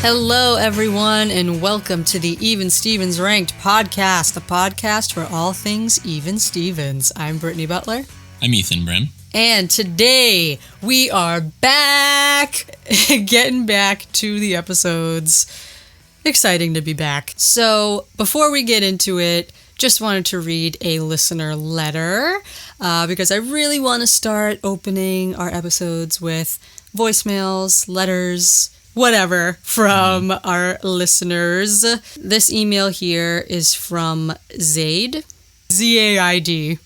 Hello, everyone, and welcome to the Even Stevens Ranked podcast, the podcast for all things Even Stevens. I'm Brittany Butler. I'm Ethan Brim. And today we are back, getting back to the episodes. Exciting to be back. So before we get into it, just wanted to read a listener letter because I really want to start opening our episodes with voicemails, letters, whatever from our listeners. This email here is from Zaid. Z-A-I-D.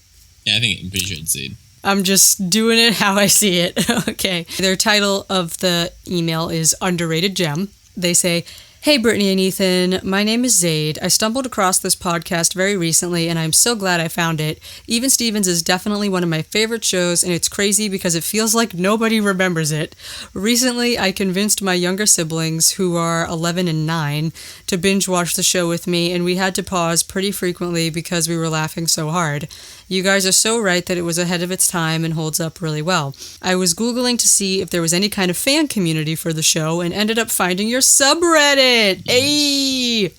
Yeah, I'm pretty sure it's Zaid. I'm just doing it how I see it. Okay. Their title of the email is Underrated Gem. They say, "Hey, Brittany and Ethan, my name is Zaid. I stumbled across this podcast very recently, and I'm so glad I found it. Even Stevens is definitely one of my favorite shows, and it's crazy because it feels like nobody remembers it. Recently, I convinced my younger siblings, who are 11 and 9, to binge watch the show with me, and we had to pause pretty frequently because we were laughing so hard. You guys are so right that it was ahead of its time and holds up really well. I was Googling to see if there was any kind of fan community for the show and ended up finding your subreddit. Hey!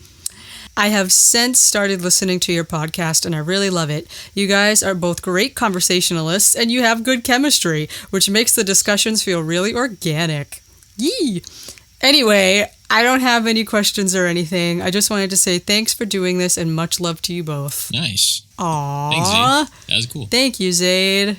I have since started listening to your podcast and I really love it. You guys are both great conversationalists and you have good chemistry, which makes the discussions feel really organic. Yee! Anyway, I don't have any questions or anything. I just wanted to say thanks for doing this and much love to you both." Nice. Aww. Thanks, Zaid. That was cool. Thank you, Zaid.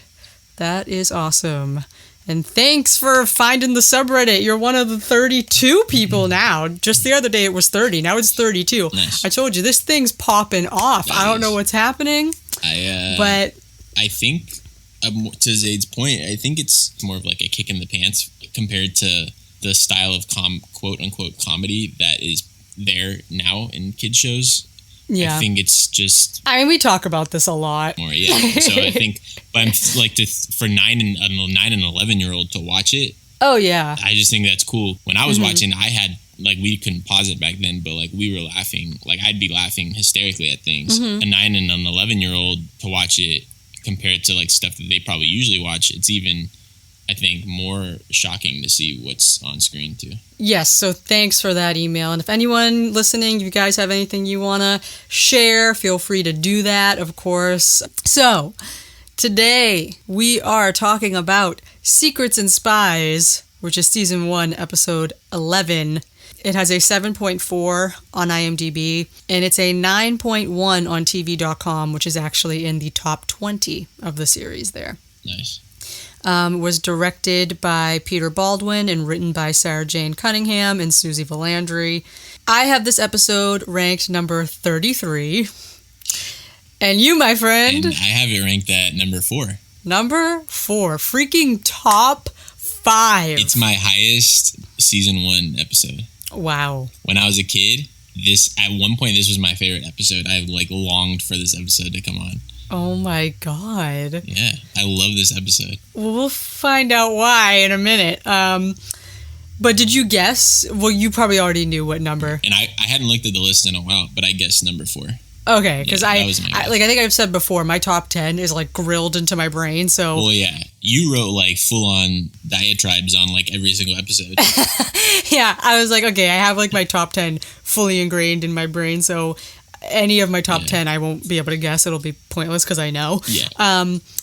That is awesome. And thanks for finding the subreddit. You're one of the 32 people now. Just the other day it was 30. Now it's 32. Nice. I told you, this thing's popping off. I don't know what's happening. But I think, to Zaid's point, I think it's more of like a kick in the pants compared to the style of quote-unquote comedy that is there now in kids shows. Yeah. I think it's just... I mean, we talk about this a lot. More, yeah. So I think, but I'm like, for 9 and 11-year-old to watch it. Oh, yeah. I just think that's cool. When I was watching, I had, like, we couldn't pause it back then, but, like, we were laughing. Like, I'd be laughing hysterically at things. A 9 and an 11-year-old to watch it compared to, like, stuff that they probably usually watch, it's even, I think, more shocking to see what's on screen, too. Yes, so thanks for that email. And if anyone listening, if you guys have anything you want to share, feel free to do that, of course. So, today we are talking about Secrets and Spies, which is Season 1, Episode 11. It has a 7.4 on IMDb, and it's a 9.1 on TV.com, which is actually in the top 20 of the series there. Nice. Was directed by Peter Baldwin and written by Sarah Jane Cunningham and Susie Valandry. I have this episode ranked number 33. And you, my friend... And I have it ranked at number 4. Number 4. Freaking top 5. It's my highest Season 1 episode. Wow. When I was a kid, at one point, this was my favorite episode. I, like, longed for this episode to come on. Oh my god. Yeah, I love this episode. Well, we'll find out why in a minute. But did you guess? Well, you probably already knew what number. And I hadn't looked at the list in a while, but I guessed number 4. Okay, because yeah, I think I've said before, my top 10 is like grilled into my brain, so... Well, yeah, you wrote like full-on diatribes on like every single episode. Yeah, I was like, okay, I have like my top 10 fully ingrained in my brain, so... Any of my top 10, I won't be able to guess. It'll be pointless because I know. Yeah.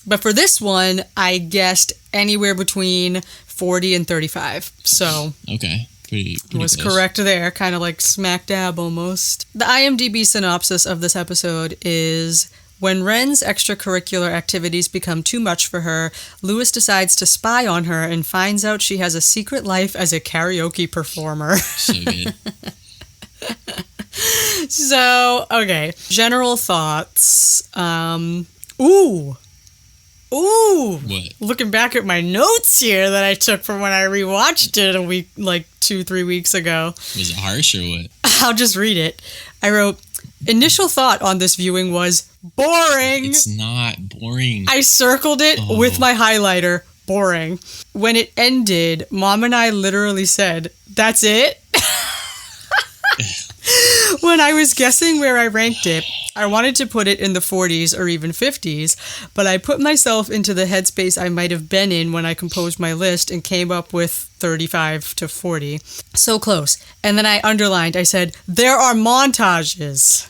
But for this one, I guessed anywhere between 40 and 35. So okay, pretty was close. correct there, kind of like smack dab almost. The IMDb synopsis of this episode is: when Ren's extracurricular activities become too much for her, Lewis decides to spy on her and finds out she has a secret life as a karaoke performer. So good. So, okay. General thoughts. Ooh. What? Looking back at my notes here that I took from when I rewatched it a week, like 2-3 weeks ago. Was it harsh or what? I'll just read it. I wrote, initial thought on this viewing was boring. It's not boring. I circled it with my highlighter. Boring. When it ended, Mom and I literally said, "That's it?" When I was guessing where I ranked it, I wanted to put it in the 40s or even 50s, but I put myself into the headspace I might have been in when I composed my list and came up with 35 to 40. So close. And then I underlined, I said, there are montages.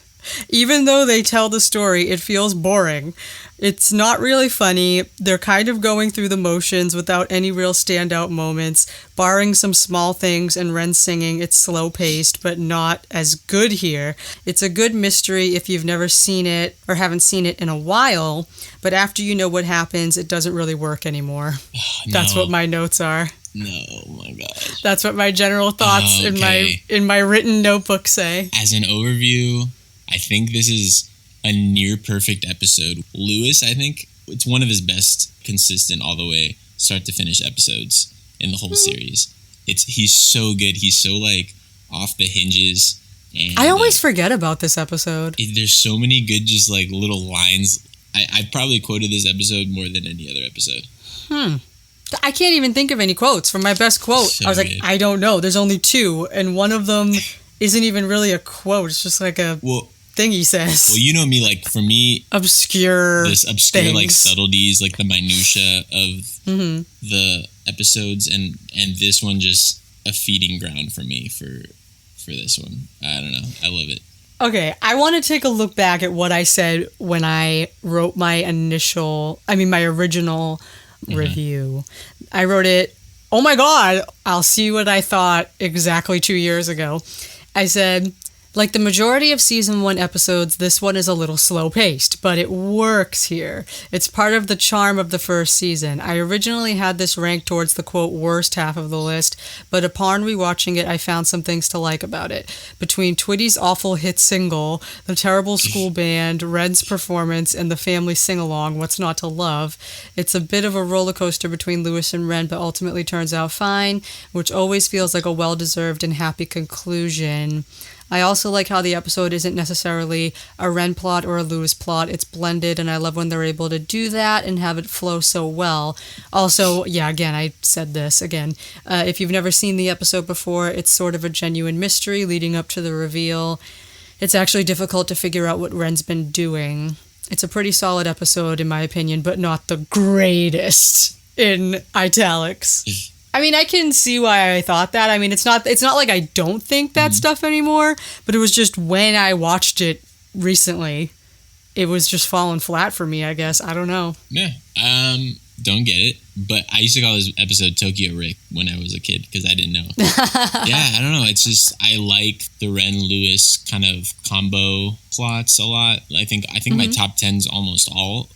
Even though they tell the story, it feels boring. It's not really funny. They're kind of going through the motions without any real standout moments. Barring some small things and Ren singing, it's slow-paced, but not as good here. It's a good mystery if you've never seen it or haven't seen it in a while, but after you know what happens, it doesn't really work anymore. No. That's what my notes are. No, my gosh. That's what my general thoughts in my written notebook say. As an overview, I think this is a near perfect episode. Lewis, I think it's one of his best consistent all the way start to finish episodes in the whole series. He's so good. He's so like off the hinges. And I always forget about this episode. There's so many good just like little lines. I've probably quoted this episode more than any other episode. I can't even think of any quotes. For my best quote, So I was like, good. I don't know. There's only two, and one of them isn't even really a quote. It's just like a thing he says. Well, you know me, like for me, obscure like things. subtleties, like the minutia of the episodes, and this one just a feeding ground for me for this one. I don't know. I love it. Okay, I want to take a look back at what I said when I wrote my original review. I wrote it, oh my god, I'll see what I thought exactly 2 years ago. I said, like the majority of season 1 episodes, this one is a little slow-paced, but it works here. It's part of the charm of the first season. I originally had this ranked towards the, quote, worst half of the list, but upon rewatching it, I found some things to like about it. Between Twitty's awful hit single, the terrible school band, Ren's performance, and the family sing-along, What's Not to Love, it's a bit of a roller coaster between Lewis and Ren, but ultimately turns out fine, which always feels like a well-deserved and happy conclusion. I also like how the episode isn't necessarily a Ren plot or a Lewis plot. It's blended, and I love when they're able to do that and have it flow so well. Also, yeah, again, I said this again. If you've never seen the episode before, it's sort of a genuine mystery leading up to the reveal. It's actually difficult to figure out what Ren's been doing. It's a pretty solid episode, in my opinion, but not the greatest, in italics. I mean, I can see why I thought that. I mean, it's not like I don't think that stuff anymore, but it was just when I watched it recently, it was just falling flat for me, I guess. I don't know. Yeah. Don't get it, but I used to call this episode Tokyo Rick when I was a kid because I didn't know. Yeah, I don't know. It's just I like the Ren Lewis kind of combo plots a lot. I think my top 10's almost all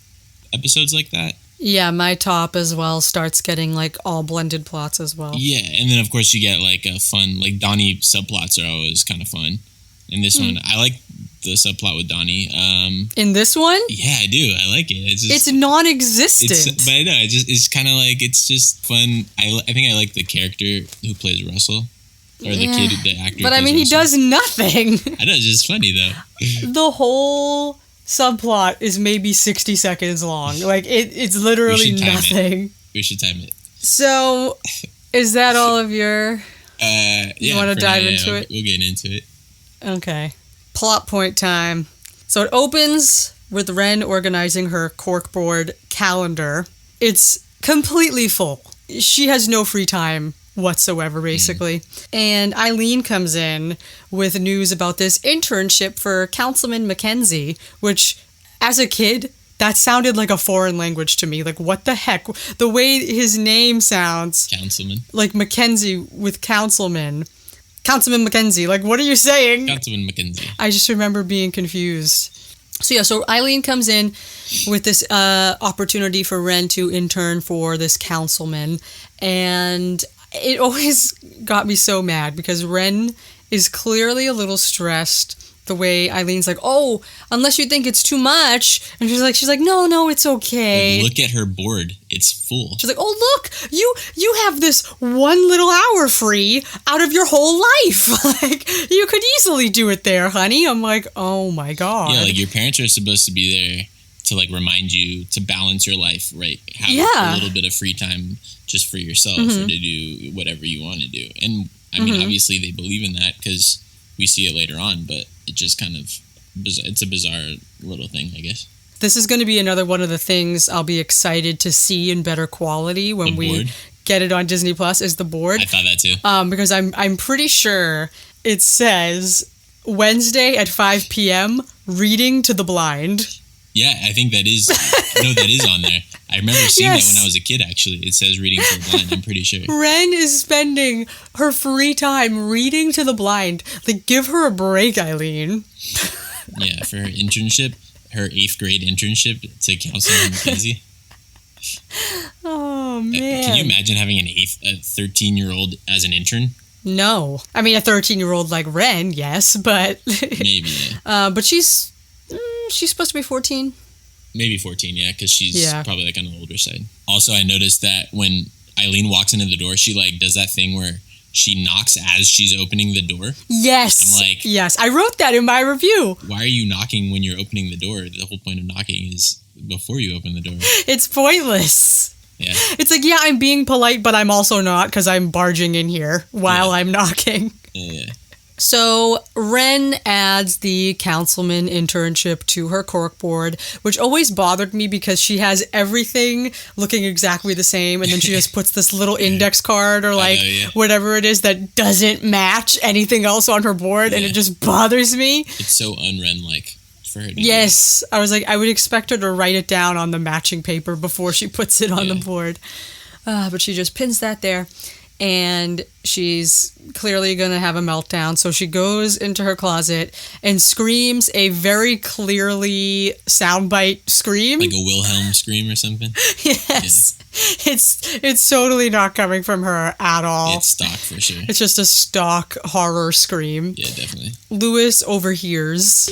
episodes like that. Yeah, my top as well starts getting like all blended plots as well. Yeah, and then of course you get like a fun, like Donnie subplots are always kind of fun. In this one, I like the subplot with Donnie. In this one? Yeah, I do. I like it. It's non-existent. But I know it's kind of like it's just fun. I think I like the character who plays Russell, or the actor. But I mean, he does nothing. I know, it's just funny though. The whole subplot is maybe 60 seconds long. Like it's literally nothing. We should time it. So, is that all of your? You want to dive into it? We'll get into it. Okay. Plot point time. So it opens with Ren organizing her corkboard calendar. It's completely full. She has no free time whatsoever, basically. And Eileen comes in with news about this internship for Councilman Mackenzie, which, as a kid, that sounded like a foreign language to me. Like, what the heck? The way his name sounds. Councilman. Like Mackenzie with Councilman. Councilman Mackenzie. Like, what are you saying? Councilman Mackenzie. I just remember being confused. So Eileen comes in with this opportunity for Ren to intern for this councilman. And it always got me so mad because Ren is clearly a little stressed. The way Eileen's like, oh, unless you think it's too much. And she's like, no, it's okay. Like, look at her board. It's full. She's like, oh, look, you have this 1 little hour free out of your whole life. Like, you could easily do it there, honey. I'm like, oh my God. Yeah, like your parents are supposed to be there to like remind you to balance your life, right? Have a little bit of free time just for yourself or to do whatever you want to do. And I mean, obviously they believe in that because we see it later on, but it just kind of, it's a bizarre little thing, I guess. This is going to be another one of the things I'll be excited to see in better quality when we get it on Disney Plus is the board. I thought that too. Because I'm pretty sure it says Wednesday at 5 p.m. reading to the blind. Yeah, I think that is on there. I remember seeing that when I was a kid, actually. It says reading to the blind, I'm pretty sure. Ren is spending her free time reading to the blind. Like, give her a break, Eileen. Yeah, for her internship, her 8th grade internship to Counseling Mackenzie. Oh, man. Can you imagine having a 13-year-old as an intern? No. I mean, a 13-year-old like Ren, yes, but... Maybe, yeah. But she's supposed to be 14. Maybe 14, yeah, because she's probably like on the older side. Also, I noticed that when Eileen walks into the door, she like does that thing where she knocks as she's opening the door. Yes. I'm like... Yes, I wrote that in my review. Why are you knocking when you're opening the door? The whole point of knocking is before you open the door. It's pointless. Yeah. It's like, yeah, I'm being polite, but I'm also not because I'm barging in here while I'm knocking. Yeah. So Ren adds the councilman internship to her corkboard, which always bothered me because she has everything looking exactly the same, and then she just puts this little index card or like whatever it is that doesn't match anything else on her board, and it just bothers me. It's so un-Ren-like. Yes, I was like, I would expect her to write it down on the matching paper before she puts it on the board. But she just pins that there, and she's clearly going to have a meltdown. So she goes into her closet and screams a very clearly soundbite scream. Like a Wilhelm scream or something? Yes. Yeah. It's totally not coming from her at all. It's stock for sure. It's just a stock horror scream. Yeah, definitely. Louis overhears.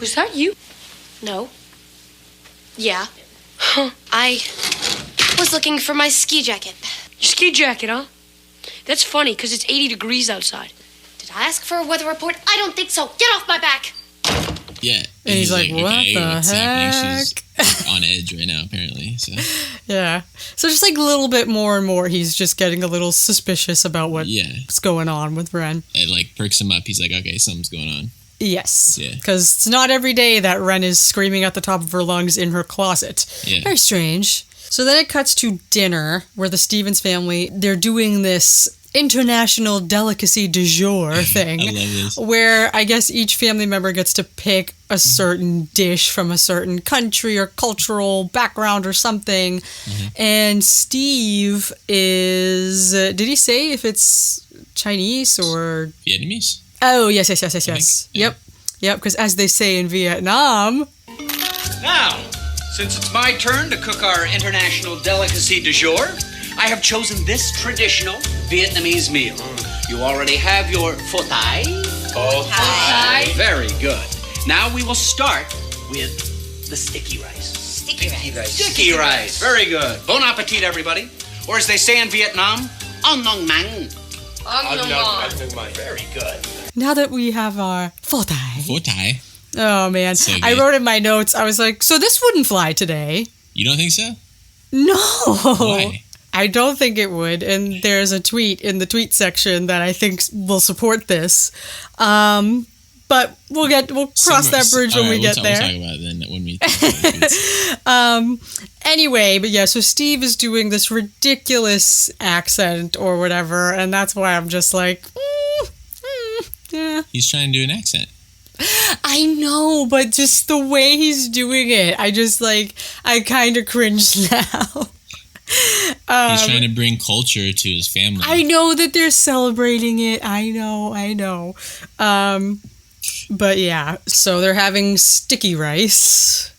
Was that you? No. Yeah. I was looking for my ski jacket. Your ski jacket, huh? That's funny, because it's 80 degrees outside. Did I ask for a weather report? I don't think so. Get off my back! Yeah. And he's like, what okay, the what's heck? Happening? She's on edge right now, apparently. So. Yeah. So just like a little bit more and more, he's just getting a little suspicious about what's going on with Ren. It like perks him up. He's like, okay, something's going on. Yes. Yeah. Because it's not every day that Ren is screaming at the top of her lungs in her closet. Yeah. Very strange. So then it cuts to dinner where the Stevens family, they're doing this international delicacy du jour thing. I love this. Where I guess each family member gets to pick a certain dish from a certain country or cultural background or something. Mm-hmm. And Steve is, did he say if it's Chinese or Vietnamese? Oh, yes. Yeah. Yep, because as they say in Vietnam... Now, since it's my turn to cook our international delicacy du jour, I have chosen this traditional Vietnamese meal. You already have your pho thai. Pho thai. Very good. Now we will start with the sticky rice. Sticky rice. Very good. Bon appetit, everybody. Or as they say in Vietnam, Ong Nong Mang. Very good. Now that we have our pho thai. Pho thai. Oh, man. So I wrote in my notes, I was like, so this wouldn't fly today. You don't think so? No. Why? I don't think it would. And there's a tweet in the tweet section that I think will support this. But we'll cross that bridge when we get there. We'll talk about it then when we talk about Anyway, but yeah, so Steve is doing this ridiculous accent or whatever, and that's why I'm just like, yeah. He's trying to do an accent. I know, but just the way he's doing it, I kind of cringe now. He's trying to bring culture to his family. I know that they're celebrating it. I know. But yeah, so they're having sticky rice.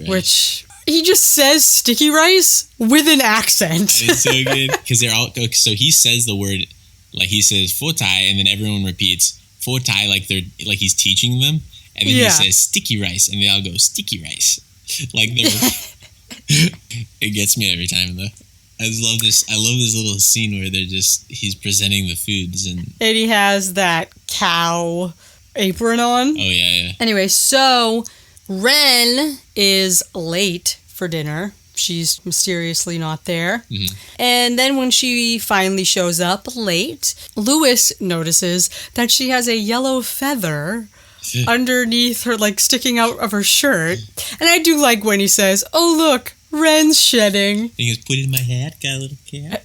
Which he just says sticky rice with an accent. It's so good because they're all. So he says the word, like he says pho thai, and then everyone repeats pho thai like he's teaching them, and then he says sticky rice, and they all go sticky rice, like they're. It gets me every time though. I love this little scene where he's presenting the foods and he has that cow apron on. Oh yeah. Anyway, so Ren is late for dinner. she's mysteriously not there. And then when she finally shows up late, Lewis notices that she has a yellow feather underneath her, like sticking out of her shirt. And I do like when he says, "Oh, look, Wren's shedding." He goes, "Put it in my hat, got a little cat."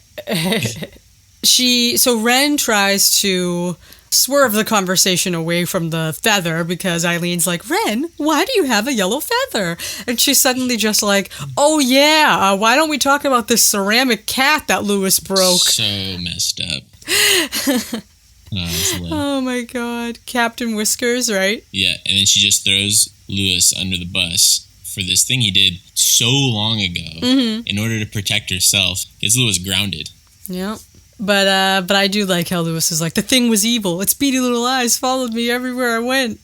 So Wren tries to swerve the conversation away from the feather because Eileen's like, "Wren, why do you have a yellow feather?" And she's suddenly just like, "Oh yeah, why don't we talk about this ceramic cat that Lewis broke?" So messed up. Oh my god. Captain Whiskers, right? Yeah, and then she just throws Lewis under the bus for this thing he did so long ago in order to protect herself. Gets Lewis grounded. Yeah. But I do like how Lewis is like, "The thing was evil. Its beady little eyes followed me everywhere I went."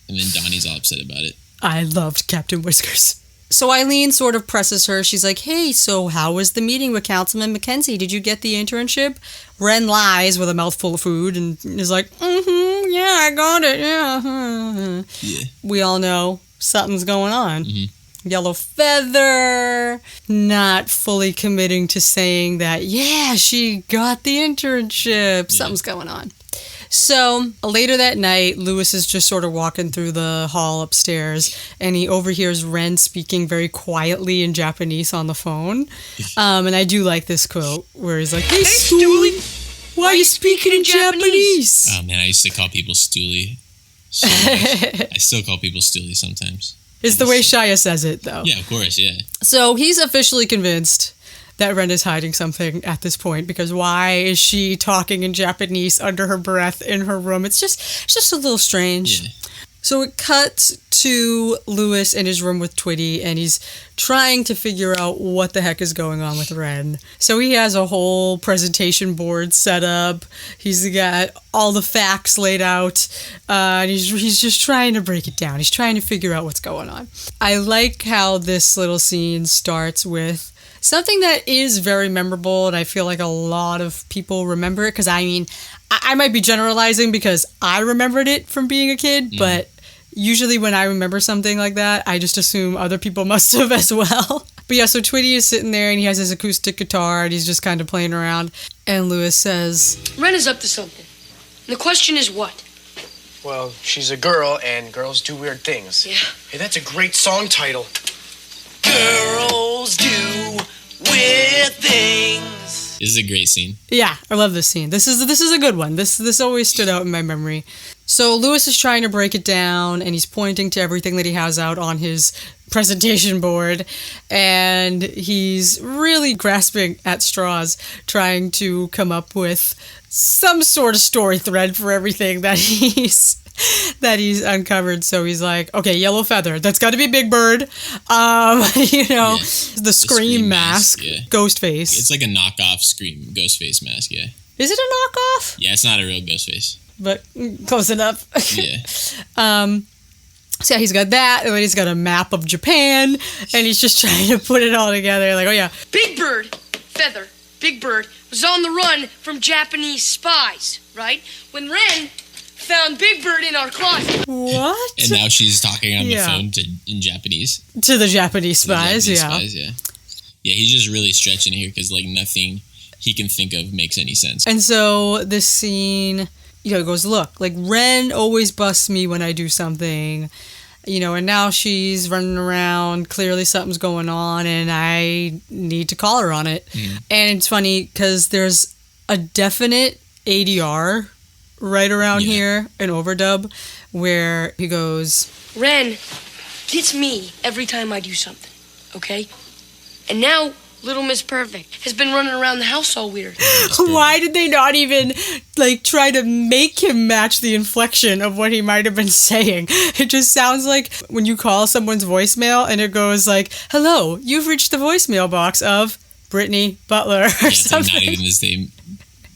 And then Donnie's all upset about it. I loved Captain Whiskers. So Eileen sort of presses her. She's like, "Hey, so how was the meeting with Councilman Mackenzie? Did you get the internship?" Wren lies with a mouthful of food and is like, "Yeah, I got it, yeah." Yeah. We all know something's going on. Yellow feather, not fully committing to saying that, yeah, she got the internship. Yeah. Something's going on. So later that night, Lewis is just sort of walking through the hall upstairs, and he overhears Wren speaking very quietly in Japanese on the phone. And I do like this quote where he's like, "Hey, Stoolie, why are you speaking in Japanese?" Oh man, I used to call people Stoolie so much. I still call people Stoolie sometimes. It's the way Shia says it, though. Yeah, of course, yeah. So he's officially convinced that Wren is hiding something at this point, because why is she talking in Japanese under her breath in her room? It's just a little strange. Yeah. So it cuts to Lewis in his room with Twitty, and he's trying to figure out what the heck is going on with Wren. So he has a whole presentation board set up. He's got all the facts laid out. And he's just trying to break it down. He's trying to figure out what's going on. I like how this little scene starts with something that is very memorable, and I feel like a lot of people remember it, because I mean, I might be generalizing because I remembered it from being a kid, but usually when I remember something like that, I just assume other people must have as well. But yeah, so Twitty is sitting there, and he has his acoustic guitar, and he's just kind of playing around, and Lewis says, Wren is up to something. And the question is what? Well, she's a girl, and girls do weird things. Yeah. Hey, that's a great song title. Girls do weird things. This is a great scene. Yeah, I love this scene. This is a good one. This always stood out in my memory. So Lewis is trying to break it down, and he's pointing to everything that he has out on his presentation board, and he's really grasping at straws, trying to come up with some sort of story thread for everything that he's uncovered. So he's like, okay, yellow feather, that's got to be Big Bird. The Scream mask, yeah. Ghostface. It's like a knockoff Scream Ghostface mask, yeah. Is it a knockoff? Yeah, it's not a real Ghostface. But close enough. Yeah. So yeah, he's got that, and then he's got a map of Japan, and he's just trying to put it all together. Like, oh yeah. Big Bird, Feather, Big Bird was on the run from Japanese spies, right? When Wren found Big Bird in our closet. What? And now she's talking on the phone in Japanese. To the Japanese spies, Yeah, he's just really stretching it here because like nothing he can think of makes any sense. And so this scene, goes, look, like Wren always busts me when I do something, and now she's running around. Clearly something's going on, and I need to call her on it. And it's funny because there's a definite ADR right around here, an overdub, where he goes, Wren gets me every time I do something, okay? And now Little Miss Perfect has been running around the house all weird. Why did they not even try to make him match the inflection of what he might have been saying? It just sounds like when you call someone's voicemail and it goes like, "Hello, you've reached the voicemail box of Brittany Butler," or something. It's not even the same.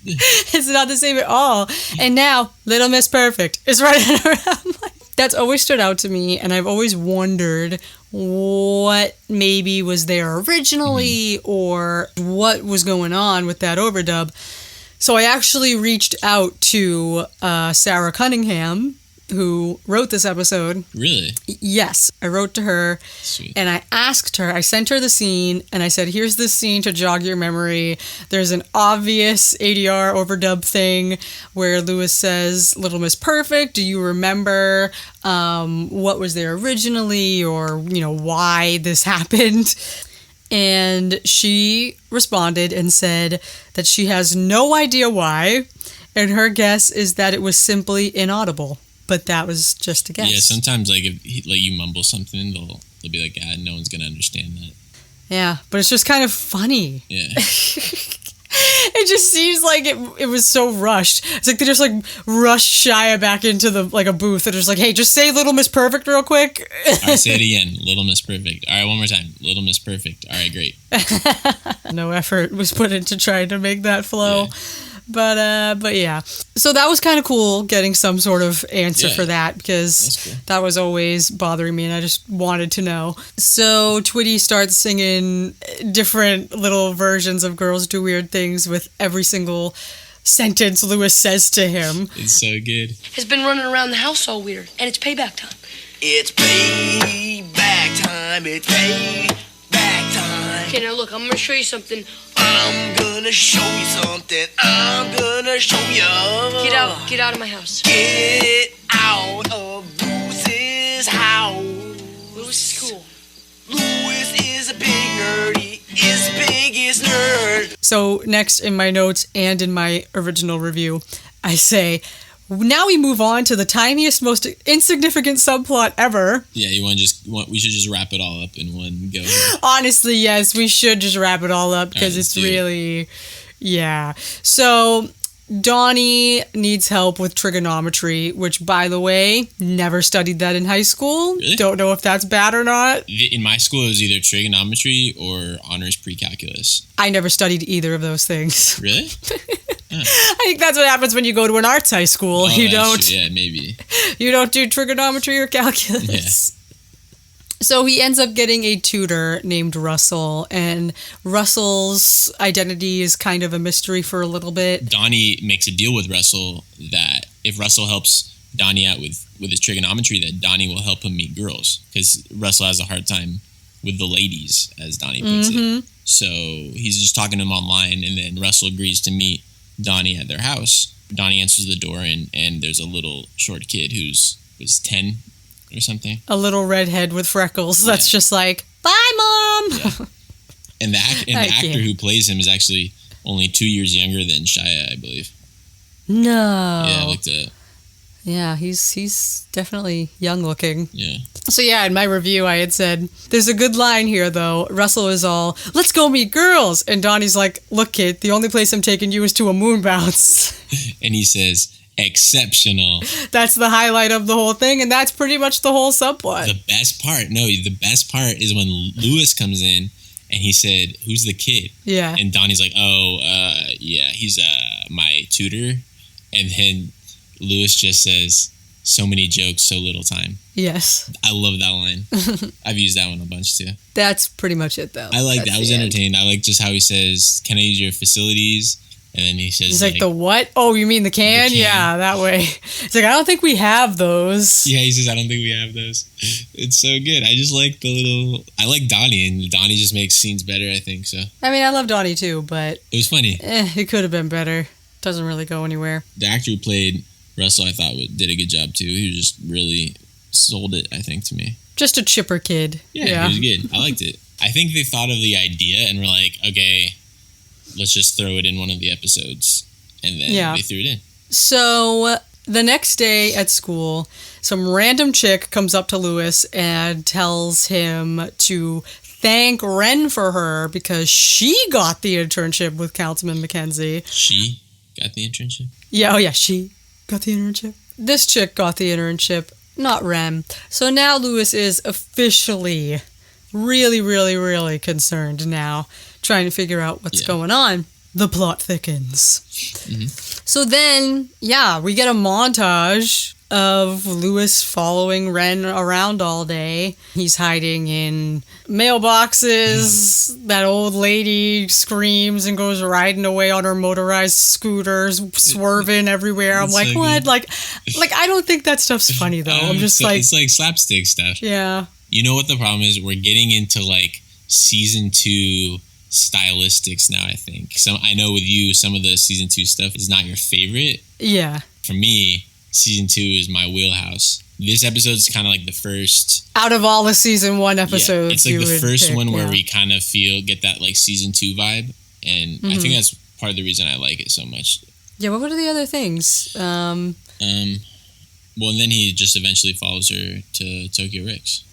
It's not the same at all. And now Little Miss Perfect is running around. That's always stood out to me, and I've always wondered what maybe was there originally or what was going on with that overdub. So I actually reached out to Sarah Cunningham, who wrote this episode. Really? Yes, I wrote to her. Sweet. And I asked her, I sent her the scene, and I said, here's this scene to jog your memory. There's an obvious ADR overdub thing where Lewis says, Little Miss Perfect, do you remember what was there originally, or, why this happened? And she responded and said that she has no idea why, and her guess is that it was simply inaudible. But that was just a guess. Yeah, sometimes if you mumble something, they'll be like, no one's gonna understand that. Yeah, but it's just kind of funny. Yeah. It just seems like it was so rushed. It's like they just rushed Shia back into a booth. They're just like, hey, just say Little Miss Perfect real quick. All right, say it again. Little Miss Perfect. All right, one more time. Little Miss Perfect. All right, great. No effort was put into trying to make that flow. Yeah. But yeah. So that was kind of cool getting some sort of answer for that, because cool. that was always bothering me and I just wanted to know. So Twitty starts singing different little versions of Girls Do Weird Things with every single sentence Lewis says to him. It's so good. Has been running around the house all weird, and it's payback time. It's payback time. It's payback time. Okay, now look, I'm gonna show you something. I'm gonna show you something. I'm gonna show you. Get out of my house. Get out of Lewis's house. Lewis is cool. Lewis is a big nerd. He is the biggest nerd. So next in my notes and in my original review, I say, now we move on to the tiniest, most insignificant subplot ever. Yeah, we should just wrap it all up in one go. Honestly, yes, we should just wrap it all up because it's really, yeah. So Donnie needs help with trigonometry, which, by the way, never studied that in high school. Really? Don't know if that's bad or not. In my school, it was either trigonometry or honors pre-calculus. I never studied either of those things. Really? I think that's what happens when you go to an arts high school. You don't. True. Yeah, maybe. You don't do trigonometry or calculus. Yeah. So he ends up getting a tutor named Russell, and Russell's identity is kind of a mystery for a little bit. Donnie makes a deal with Russell that if Russell helps Donnie out with his trigonometry, that Donnie will help him meet girls, because Russell has a hard time with the ladies, as Donnie puts it. So he's just talking to him online, and then Russell agrees to meet Donnie at their house. Donnie answers the door, and there's a little short kid who's 10 or something. A little redhead with freckles that's just like, bye, Mom! Yeah. And the actor who plays him is actually only 2 years younger than Shia, I believe. No. Yeah, I looked it up. Yeah, he's definitely young looking. Yeah. So yeah, in my review I had said, there's a good line here though. Russell is all, let's go meet girls. And Donnie's like, look kid, the only place I'm taking you is to a moon bounce. And he says, exceptional. That's the highlight of the whole thing, and that's pretty much the whole subplot. The best part is when Lewis comes in and he said, who's the kid? Yeah. And Donnie's like, yeah, he's my tutor. And then Lewis just says, so many jokes, so little time. Yes. I love that line. I've used that one a bunch too. That's pretty much it though. I like That's that. I was entertained. I like just how he says, can I use your facilities? And then he says, he's like, the what? Oh, you mean the can? The can. Yeah, that way. It's like, I don't think we have those. Yeah, he says, I don't think we have those. It's so good. I just like I like Donnie, and Donnie just makes scenes better, I think, so. I mean, I love Donnie too, but It was funny. it could have been better. Doesn't really go anywhere. The actor who played Russell, I thought, did a good job too. He just really sold it, I think, to me. Just a chipper kid. Yeah, he was good. I liked it. I think they thought of the idea and were like, okay, let's just throw it in one of the episodes. And then they threw it in. So the next day at school, some random chick comes up to Lewis and tells him to thank Ren for her because she got the internship with Councilman Mackenzie. She got the internship? Yeah, oh yeah, she got the internship. This chick got the internship, not Ren. So now Lewis is officially really, really, really concerned now, trying to figure out what's going on. The plot thickens. So then, we get a montage of Louis following Ren around all day. He's hiding in mailboxes. That old lady screams and goes riding away on her motorized scooters, swerving everywhere. I'm It's like, so what? good. Like I don't think that stuff's funny though. I'm just like, it's like slapstick stuff. yeah. You know what the problem is? We're getting into like season 2 stylistics now, I think. So I know with you, some of the season 2 stuff is not your favorite. Yeah. For me, season 2 is my wheelhouse. This episode is kind of like the first. Out of all the season 1 episodes, it's like you the would first pick, one where yeah. we kind of get that like season 2 vibe, and I think that's part of the reason I like it so much. Yeah, what are the other things? Well, and then he just eventually follows her to Tokyo Ricks.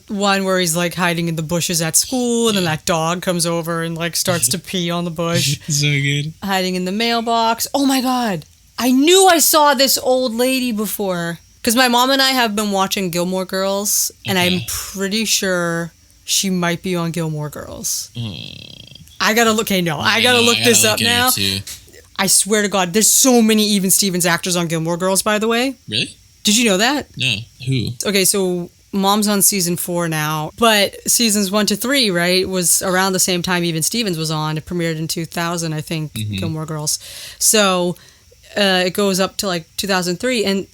One where he's like hiding in the bushes at school, and then that dog comes over and like starts to pee on the bush. So good. Hiding in the mailbox. Oh my god. I knew I saw this old lady before. Because my mom and I have been watching Gilmore Girls, and I'm pretty sure she might be on Gilmore Girls. I gotta look. I gotta look this up now. I swear to God, there's so many Even Stevens actors on Gilmore Girls, by the way. Really? Did you know that? No. Who? Okay, so Mom's on season 4 now, but seasons 1 to 3, right, was around the same time Even Stevens was on. It premiered in 2000, I think, Gilmore Girls. So it goes up to like 2003, and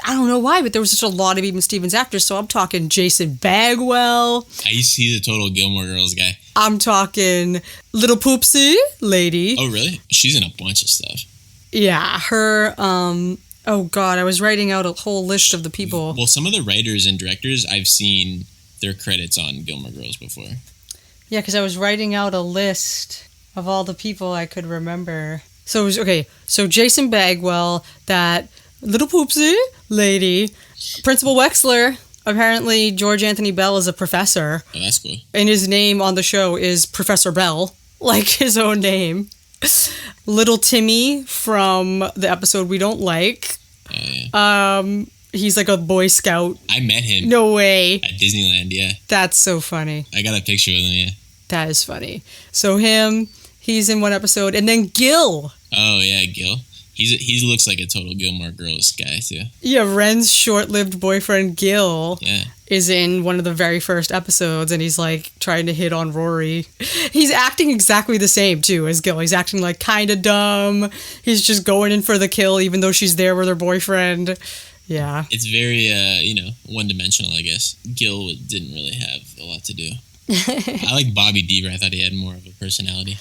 I don't know why, but there was such a lot of Even Stevens actors. So I'm talking Jason Bagwell. He's a total Gilmore Girls guy. I'm talking Little Poopsie lady. Oh, really? She's in a bunch of stuff. Yeah, her. Oh God, I was writing out a whole list of the people. Well, some of the writers and directors, I've seen their credits on Gilmore Girls before. Yeah, because I was writing out a list of all the people I could remember. So it was, okay, so Jason Bagwell, that Little Poopsie lady, Principal Wexler. Apparently, George Anthony Bell is a professor. Oh, that's cool. And his name on the show is Professor Bell, like his own name. Little Timmy from the episode We Don't Like. Oh, yeah. He's like a Boy Scout. I met him. No way. At Disneyland, yeah. That's so funny. I got a picture with him, yeah. That is funny. So he's in one episode. And then Gil. Oh, yeah, Gil. He looks like a total Gilmore Girls guy, too. Yeah, Ren's short-lived boyfriend Gil Yeah. is in one of the very first episodes, and he's like trying to hit on Rory. He's acting exactly the same too as Gil. He's acting like kind of dumb. He's just going in for the kill, even though she's there with her boyfriend. Yeah, It's very, one-dimensional, I guess. Gil didn't really have a lot to do. I like Bobby Deaver. I thought he had more of a personality.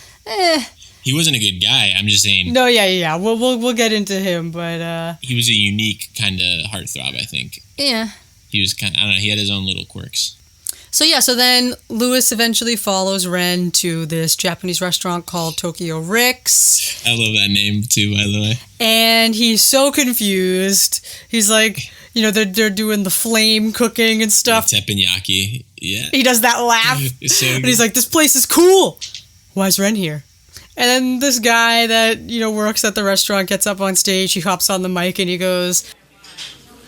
He wasn't a good guy. I'm just saying. No, yeah. We'll get into him, but He was a unique kind of heartthrob, I think. yeah. He was I don't know, he had his own little quirks. So then Louis eventually follows Ren to this Japanese restaurant called Tokyo Ricks. I love that name, too, by the way. And he's so confused. He's like, they're doing the flame cooking and stuff. Teppanyaki. Yeah. He does that laugh. It's so And good. he's like, this place is cool. Why is Ren here? And then this guy that, works at the restaurant gets up on stage. He hops on the mic and he goes,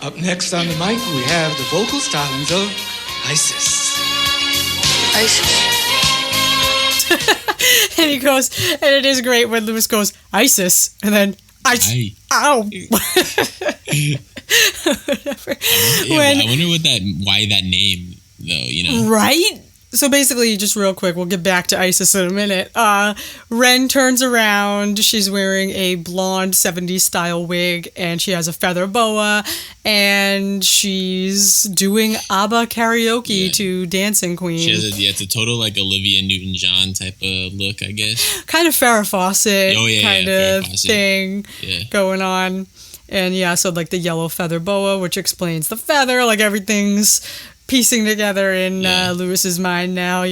Up next on the mic, we have the vocal stylings of Isis. and he goes, and it is great when Louis goes, Isis. And then, Aye. ow. Whatever. Yeah, I wonder why that name, though, Right? So basically, just real quick, we'll get back to Isis in a minute. Ren turns around. She's wearing a blonde 70s style wig, and she has a feather boa, and she's doing ABBA karaoke to Dancing Queen. She has it's a total like Olivia Newton-John type of look, I guess. Kind of Farrah Fawcett kind of Farrah Fawcett. thing going on. And yeah, so like the yellow feather boa, which explains the feather, like everything's piecing together in Louis's mind now,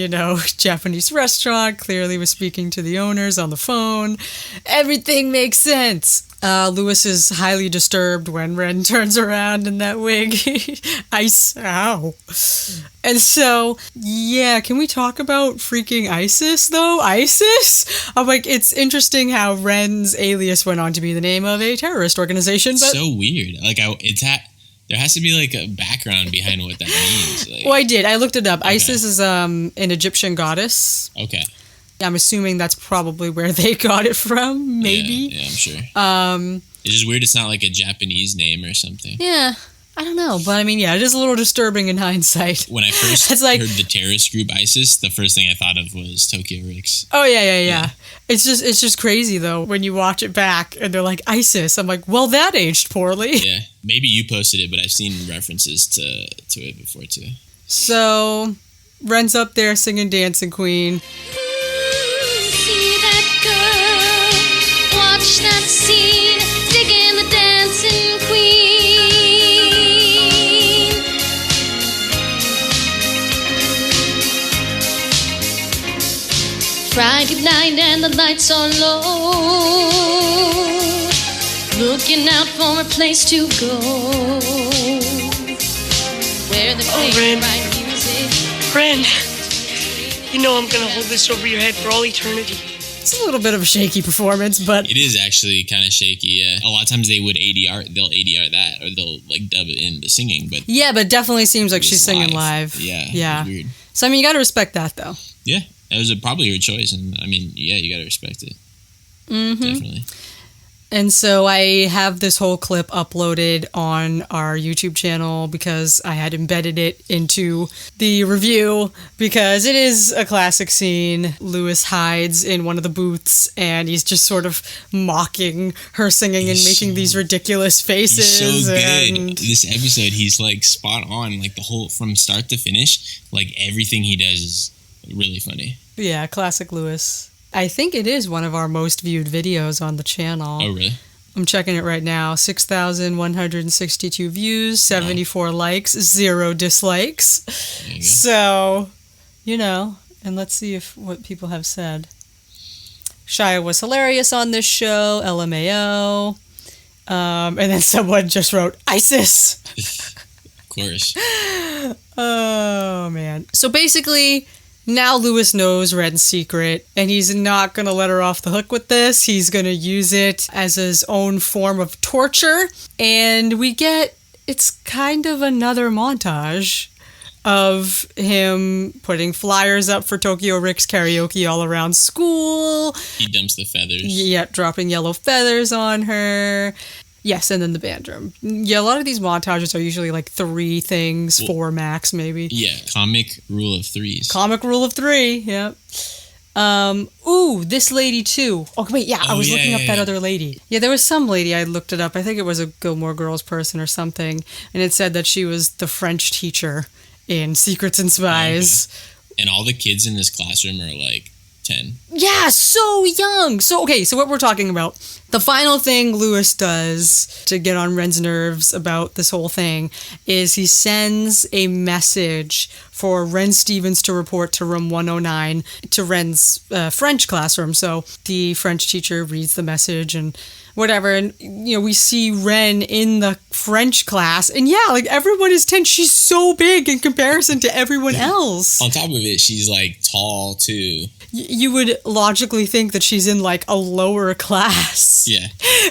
Japanese restaurant, clearly was speaking to the owners on the phone. Everything makes sense. Louis is highly disturbed when Ren turns around in that wig. Ow. And so, yeah, can we talk about freaking Isis, though? Isis? I'm like, it's interesting how Ren's alias went on to be the name of a terrorist organization. But So weird. Like, there has to be like a background behind what that means. Like, well, I did. I looked it up. Okay. Isis is an Egyptian goddess. Okay. I'm assuming that's probably where they got it from, maybe. Yeah, I'm sure. It's just weird it's not like a Japanese name or something. Yeah, I don't know. But I mean, yeah, it is a little disturbing in hindsight. When I first heard the terrorist group ISIS, the first thing I thought of was Tokyo Ricks. Oh, yeah. It's just crazy, though, when you watch it back and they're like, ISIS. I'm like, well, that aged poorly. Yeah, maybe you posted it, but I've seen references to it before, too. So, Ren's up there singing Dancing Queen. See that girl, watch that scene, digging the dancing queen. Friday night and the lights are low, looking out for a place to go, where the Ren. bright music. Ren, you know I'm gonna hold this over your head for all eternity. It's a little bit of a shaky performance, but... It is actually kind of shaky, yeah. A lot of times they'll ADR that, or they'll, like, dub it in the singing, but... Yeah, but it definitely seems like she's singing live. Yeah. Weird. So, I mean, you gotta respect that, though. Yeah, that was probably her choice, and, I mean, yeah, you gotta respect it. Mm-hmm. Definitely. And so I have this whole clip uploaded on our YouTube channel because I had embedded it into the review because it is a classic scene. Lewis hides in one of the booths and he's just sort of mocking her singing and making these ridiculous faces. He's so good. And This episode, he's like spot on, like the whole, from start to finish, like everything he does is really funny. yeah, classic Lewis. I think it is one of our most viewed videos on the channel. Oh, really? I'm checking it right now. 6,162 views, 74 likes, 0 dislikes. There you go. So, and let's see what people have said. Shia was hilarious on this show, LMAO. And then someone just wrote, ISIS! Of course. Oh, man. So basically... Now Lewis knows Ren's secret, and he's not going to let her off the hook with this. He's going to use it as his own form of torture. And it's kind of another montage of him putting flyers up for Tokyo Rick's karaoke all around school. He dumps the feathers. Yeah, dropping yellow feathers on her. Yes, and then the band drum. Yeah, a lot of these montages are usually like 3 things, 4 max maybe. Yeah, comic rule of 3s. Comic rule of 3, yep. This lady too. Oh, wait, yeah, I was looking up that other lady. Yeah, there was some lady, I looked it up. I think it was a Gilmore Girls person or something. And it said that she was the French teacher in Secrets and Spies. Okay. And all the kids in this classroom are like 10. Yeah, so young. So what we're talking about, the final thing Lewis does to get on Ren's nerves about this whole thing is he sends a message for Ren Stevens to report to room 109 to Ren's French classroom. So the French teacher reads the message and whatever, and we see Ren in the French class, and yeah, like everyone is 10. She's so big in comparison to everyone else. On top of it, she's like tall too. You would logically think that she's in like a lower class. Yeah.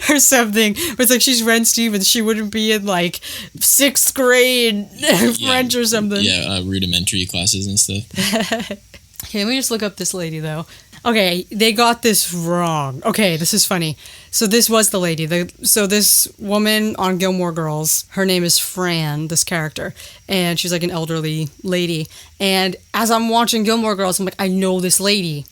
Or something. But it's like she's Ren Stevens. She wouldn't be in like 6th grade French or something. Yeah, rudimentary classes and stuff. Okay, let me just look up this lady though. Okay, they got this wrong. Okay, this is funny. So this was the lady. So this woman on Gilmore Girls, her name is Fran, this character, and she's like an elderly lady. And as I'm watching Gilmore Girls, I'm like, I know this lady.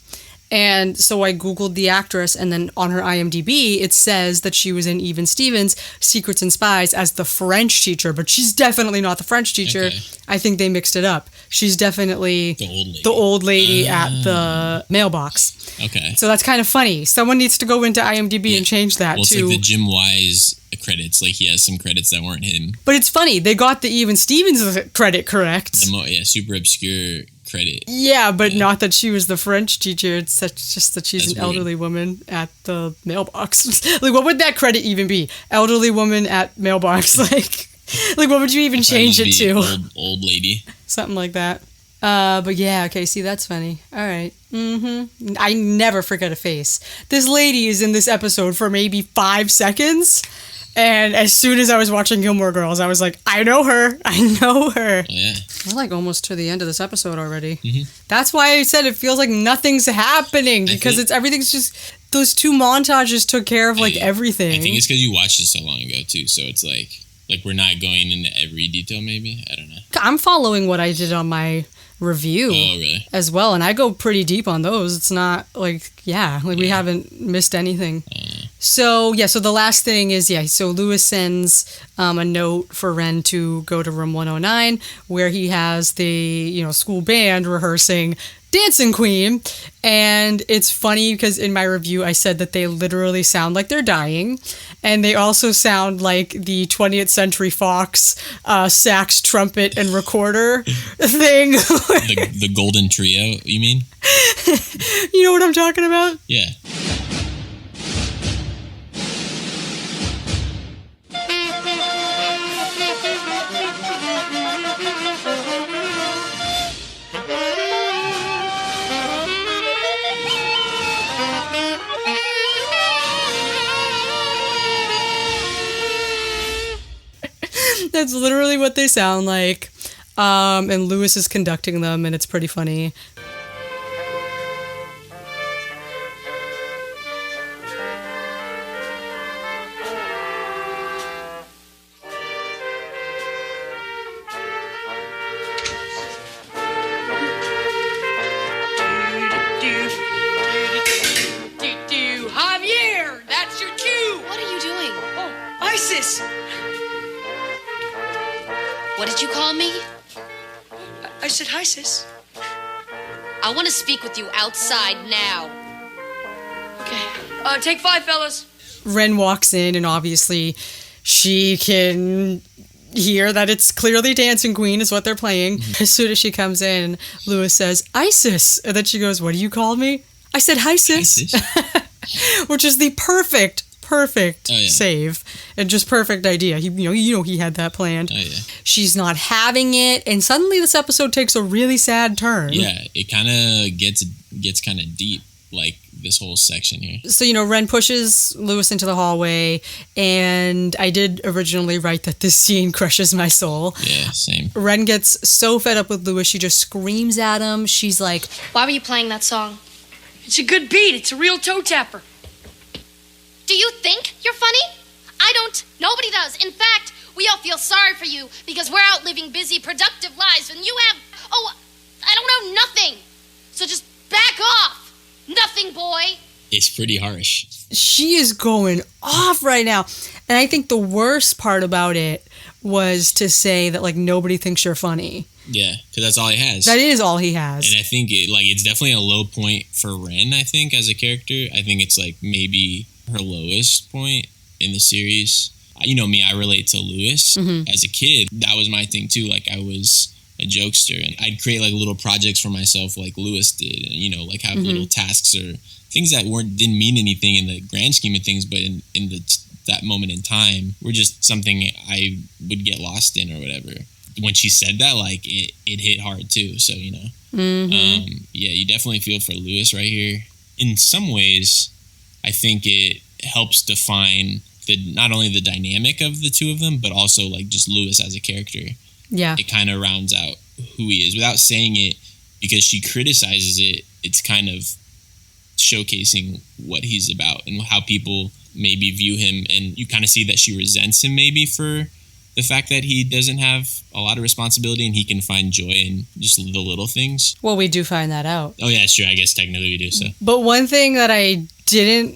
And so I Googled the actress, and then on her IMDb, it says that she was in Even Stevens' Secrets and Spies as the French teacher, but she's definitely not the French teacher. Okay. I think they mixed it up. She's definitely the old lady at the mailbox. Okay. So that's kind of funny. Someone needs to go into IMDb and change that it's like the Jim Wise credits. Like he has some credits that weren't him. But it's funny. They got the Even Stevens credit correct. Super obscure credit. Yeah, but not that she was the French teacher. It's just that she's an elderly woman at the mailbox. Like, what would that credit even be? Elderly woman at mailbox. Like what would you even change it to? Old lady. Something like that. But yeah, okay, see, that's funny. All right. Mm-hmm. I never forget a face. This lady is in this episode for maybe 5 seconds, And as soon as I was watching Gilmore Girls, I was like, I know her. Yeah. We're like almost to the end of this episode already. That's why I said it feels like nothing's happening, because everything's just, those two montages took care of like everything. I think it's because you watched it so long ago too, so it's like we're not going into every detail maybe. I don't know. I'm following what I did on my review as well, and I go pretty deep on those. It's not like we haven't missed anything. So the last thing is so Lewis sends a note for Ren to go to room 109 where he has the school band rehearsing Dancing Queen. And it's funny because in my review I said that they literally sound like they're dying, and they also sound like the 20th Century Fox sax, trumpet, and recorder thing. the Golden Trio, you mean? You know what I'm talking about? Yeah. That's literally what they sound like. And Lewis is conducting them, and it's pretty funny. Javier, that's your cue. What are you doing? Oh, Isis. What did you call me? I said hi, sis. I want to speak with you outside now. Okay. Take 5, fellas. Ren walks in, and obviously she can hear that it's clearly Dancing Queen is what they're playing. As soon as she comes in, Lewis says, Isis. And then she goes, what do you call me? I said, hi, sis. Which is the perfect save and just perfect idea. He had that planned. She's not having it, and suddenly this episode takes a really sad turn. Yeah, it kind of gets kind of deep, like this whole section here. So, Ren pushes Lewis into the hallway, and I did originally write that this scene crushes my soul. Yeah, same. Ren gets so fed up with Lewis, she just screams at him. She's like, why were you playing that song? It's a good beat. It's a real toe tapper. Do you think you're funny? I don't. Nobody does. In fact, we all feel sorry for you because we're out living busy, productive lives, and you have, I don't know, nothing. So just back off. Nothing, boy. It's pretty harsh. She is going off right now. And I think the worst part about it was to say that, nobody thinks you're funny. Yeah, because that's all he has. That is all he has. And I think it's definitely a low point for Ren, I think, as a character. I think it's maybe her lowest point in the series. Me, I relate to Lewis. As a kid. That was my thing too. I was a jokester, and I'd create little projects for myself like Lewis did, and have little tasks or things that didn't mean anything in the grand scheme of things, but in that moment in time were just something I would get lost in or whatever. When she said that, it hit hard too. So you definitely feel for Lewis right here. In some ways, I think it helps define not only the dynamic of the two of them, but also just Lewis as a character. Yeah. It kind of rounds out who he is without saying it, because she criticizes it. It's kind of showcasing what he's about and how people maybe view him. And you kind of see that she resents him maybe for the fact that he doesn't have a lot of responsibility and he can find joy in just the little things. Well, we do find that out. Oh, yeah, it's true. I guess technically we do, so. But one thing that I didn't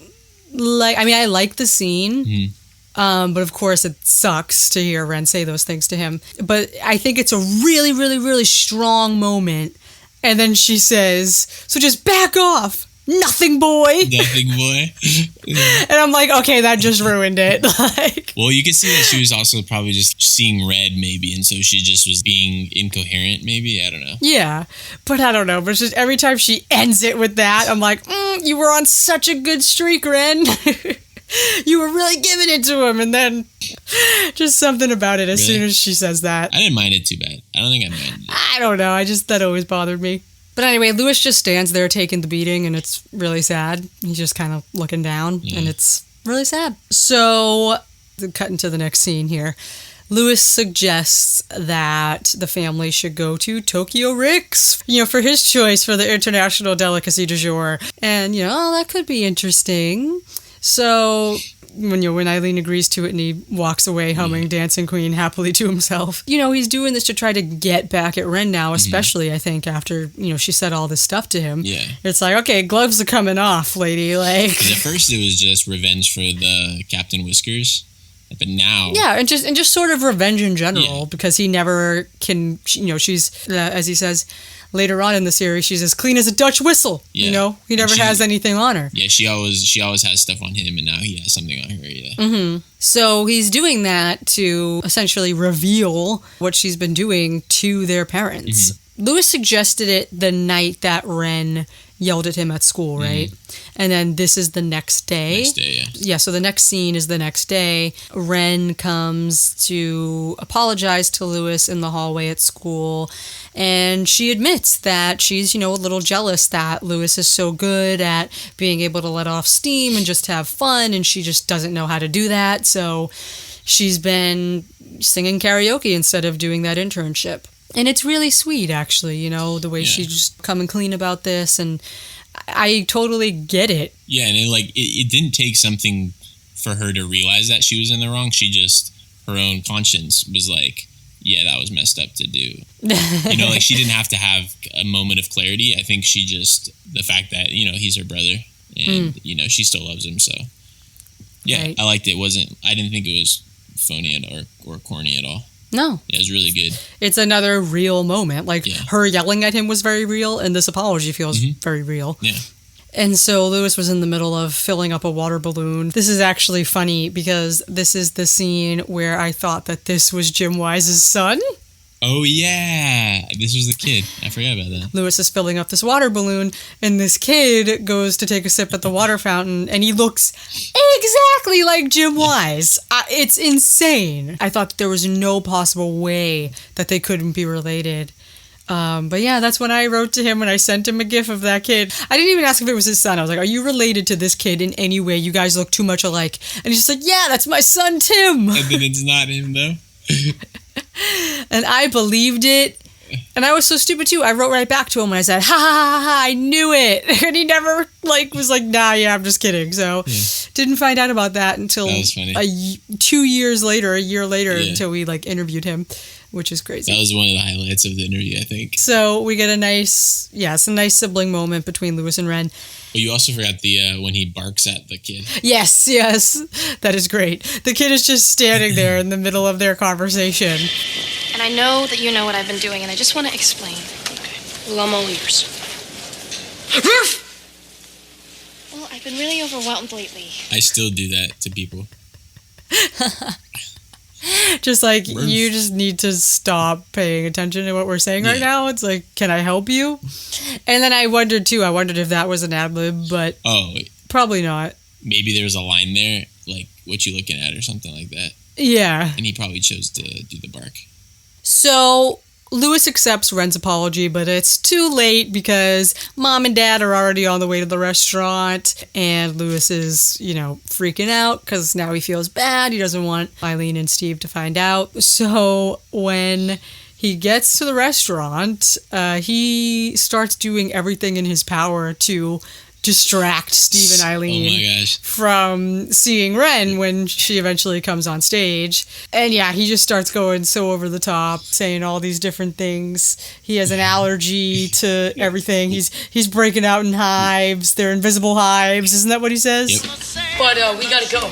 like, I like the scene, but of course it sucks to hear Ren say those things to him. But I think it's a really, really, really strong moment. And then she says, so just back off. Nothing, boy. Nothing, boy. And I'm like, okay, that just ruined it. Well, you can see that she was also probably just seeing red, maybe, and so she just was being incoherent, maybe. I don't know. Yeah, but I don't know. But it's just every time she ends it with that, I'm like, you were on such a good streak, Ren. You were really giving it to him, and then just something about it as soon as she says that. I didn't mind it too bad. I don't think I minded it. I don't know. That always bothered me. But anyway, Lewis just stands there taking the beating, and it's really sad. He's just kind of looking down, and it's really sad. So Cut into the next scene here. Lewis suggests that the family should go to Tokyo Rick's, for his choice for the international delicacy du jour. And, that could be interesting. So when Eileen agrees to it and he walks away humming Dancing Queen happily to himself. He's doing this to try to get back at Ren now, especially, I think, after, she said all this stuff to him. Yeah. It's like, okay, gloves are coming off, lady. Like, 'cause at first it was just revenge for the Captain Whiskers. But now... Yeah, and just sort of revenge in general, because he never can, she's, as he says, later on in the series, she's as clean as a Dutch whistle, He never has anything on her. Yeah, she always has stuff on him, and now he has something on her, yeah. So he's doing that to essentially reveal what she's been doing to their parents. Lewis suggested it the night that Ren yelled at him at school, right? And then this is the next day. Next day, yeah. Yeah, so the next scene is the next day. Ren comes to apologize to Lewis in the hallway at school, and she admits that she's, a little jealous that Lewis is so good at being able to let off steam and just have fun, and she just doesn't know how to do that, so she's been singing karaoke instead of doing that internship. And it's really sweet, actually, the way she's just coming clean about this, and I totally get it. Yeah, and it didn't take something for her to realize that she was in the wrong. She just, her own conscience was like, yeah, that was messed up to do. She didn't have to have a moment of clarity. I think she just, the fact that, he's her brother, and, she still loves him, so. Yeah, right. I liked it. I didn't think it was phony or corny at all. No. Yeah, it was really good. It's another real moment. Her yelling at him was very real, and this apology feels very real. Yeah. And so Lewis was in the middle of filling up a water balloon. This is actually funny because this is the scene where I thought that this was Jim Wise's son. Oh, yeah. This was the kid. I forgot about that. Lewis is filling up this water balloon, and this kid goes to take a sip at the water fountain, and he looks exactly like Jim Wise. It's insane. I thought there was no possible way that they couldn't be related. But yeah, that's when I wrote to him and I sent him a gif of that kid. I didn't even ask if it was his son. I was like, are you related to this kid in any way? You guys look too much alike. And he's just like, yeah, that's my son, Tim. And then it's not him, though. And I believed it. And I was so stupid too. I wrote right back to him and I said, ha ha ha ha, I knew it. And he never was like, nah, yeah, I'm just kidding. So didn't find out about that until that was funny. 2 years later, a year later, until we interviewed him, which is crazy. That was one of the highlights of the interview, I think. So we get a nice sibling moment between Lewis and Ren. But you also forgot the when he barks at the kid. Yes, that is great. The kid is just standing there in the middle of their conversation. And I know that you know what I've been doing, and I just want to explain. Okay. Well, I'm all ears. Well, I've been really overwhelmed lately. I still do that to people. Just like, you just need to stop paying attention to what we're saying right now. It's like, can I help you? And then I wondered if that was an ad-lib, but probably not. Maybe there was a line there, like, what you looking at or something like that. Yeah. And he probably chose to do the bark. So Lewis accepts Ren's apology, but it's too late because Mom and Dad are already on the way to the restaurant, and Lewis is, freaking out because now he feels bad. He doesn't want Eileen and Steve to find out. So when he gets to the restaurant, he starts doing everything in his power to distract Steve and Eileen from seeing Ren when she eventually comes on stage. And yeah, he just starts going so over the top, saying all these different things. He has an allergy to everything. He's breaking out in hives. They're invisible hives. Isn't that what he says? Yep. But we gotta go.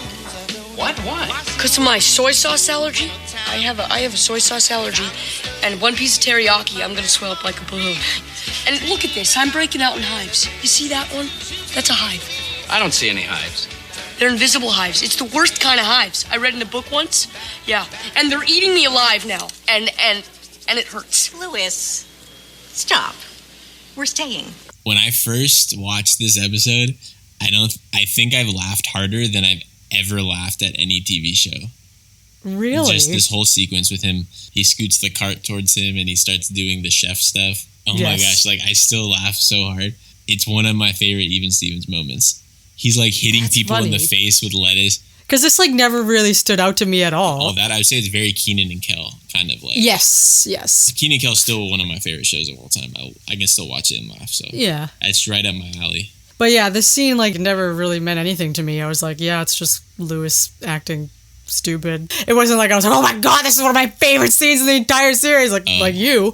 What? Why? Because of my soy sauce allergy. I have a soy sauce allergy, and one piece of teriyaki, I'm gonna swell up like a balloon. And look at this, I'm breaking out in hives. You see that one? That's a hive. I don't see any hives. They're invisible hives. It's the worst kind of hives. I read in a book once. Yeah, and they're eating me alive now, and it hurts. Lewis, stop. We're staying. When I first watched this episode, I think I've laughed harder than I've ever laughed at any TV show. Really? Just this whole sequence with him. He scoots the cart towards him and he starts doing the chef stuff. Oh my gosh, I still laugh so hard. It's one of my favorite Even Stevens moments. He's hitting people in the face with lettuce. Because this like never really stood out to me at all. All that I would say it's very Kenan and Kel kind of like. Yes. Kenan and Kel is still one of my favorite shows of all time. I can still watch it and laugh. So yeah, it's right up my alley. But yeah, this scene like never really meant anything to me. I was like, yeah, it's just Lewis acting stupid. It wasn't like I was like, oh my god, this is one of my favorite scenes in the entire series, like you.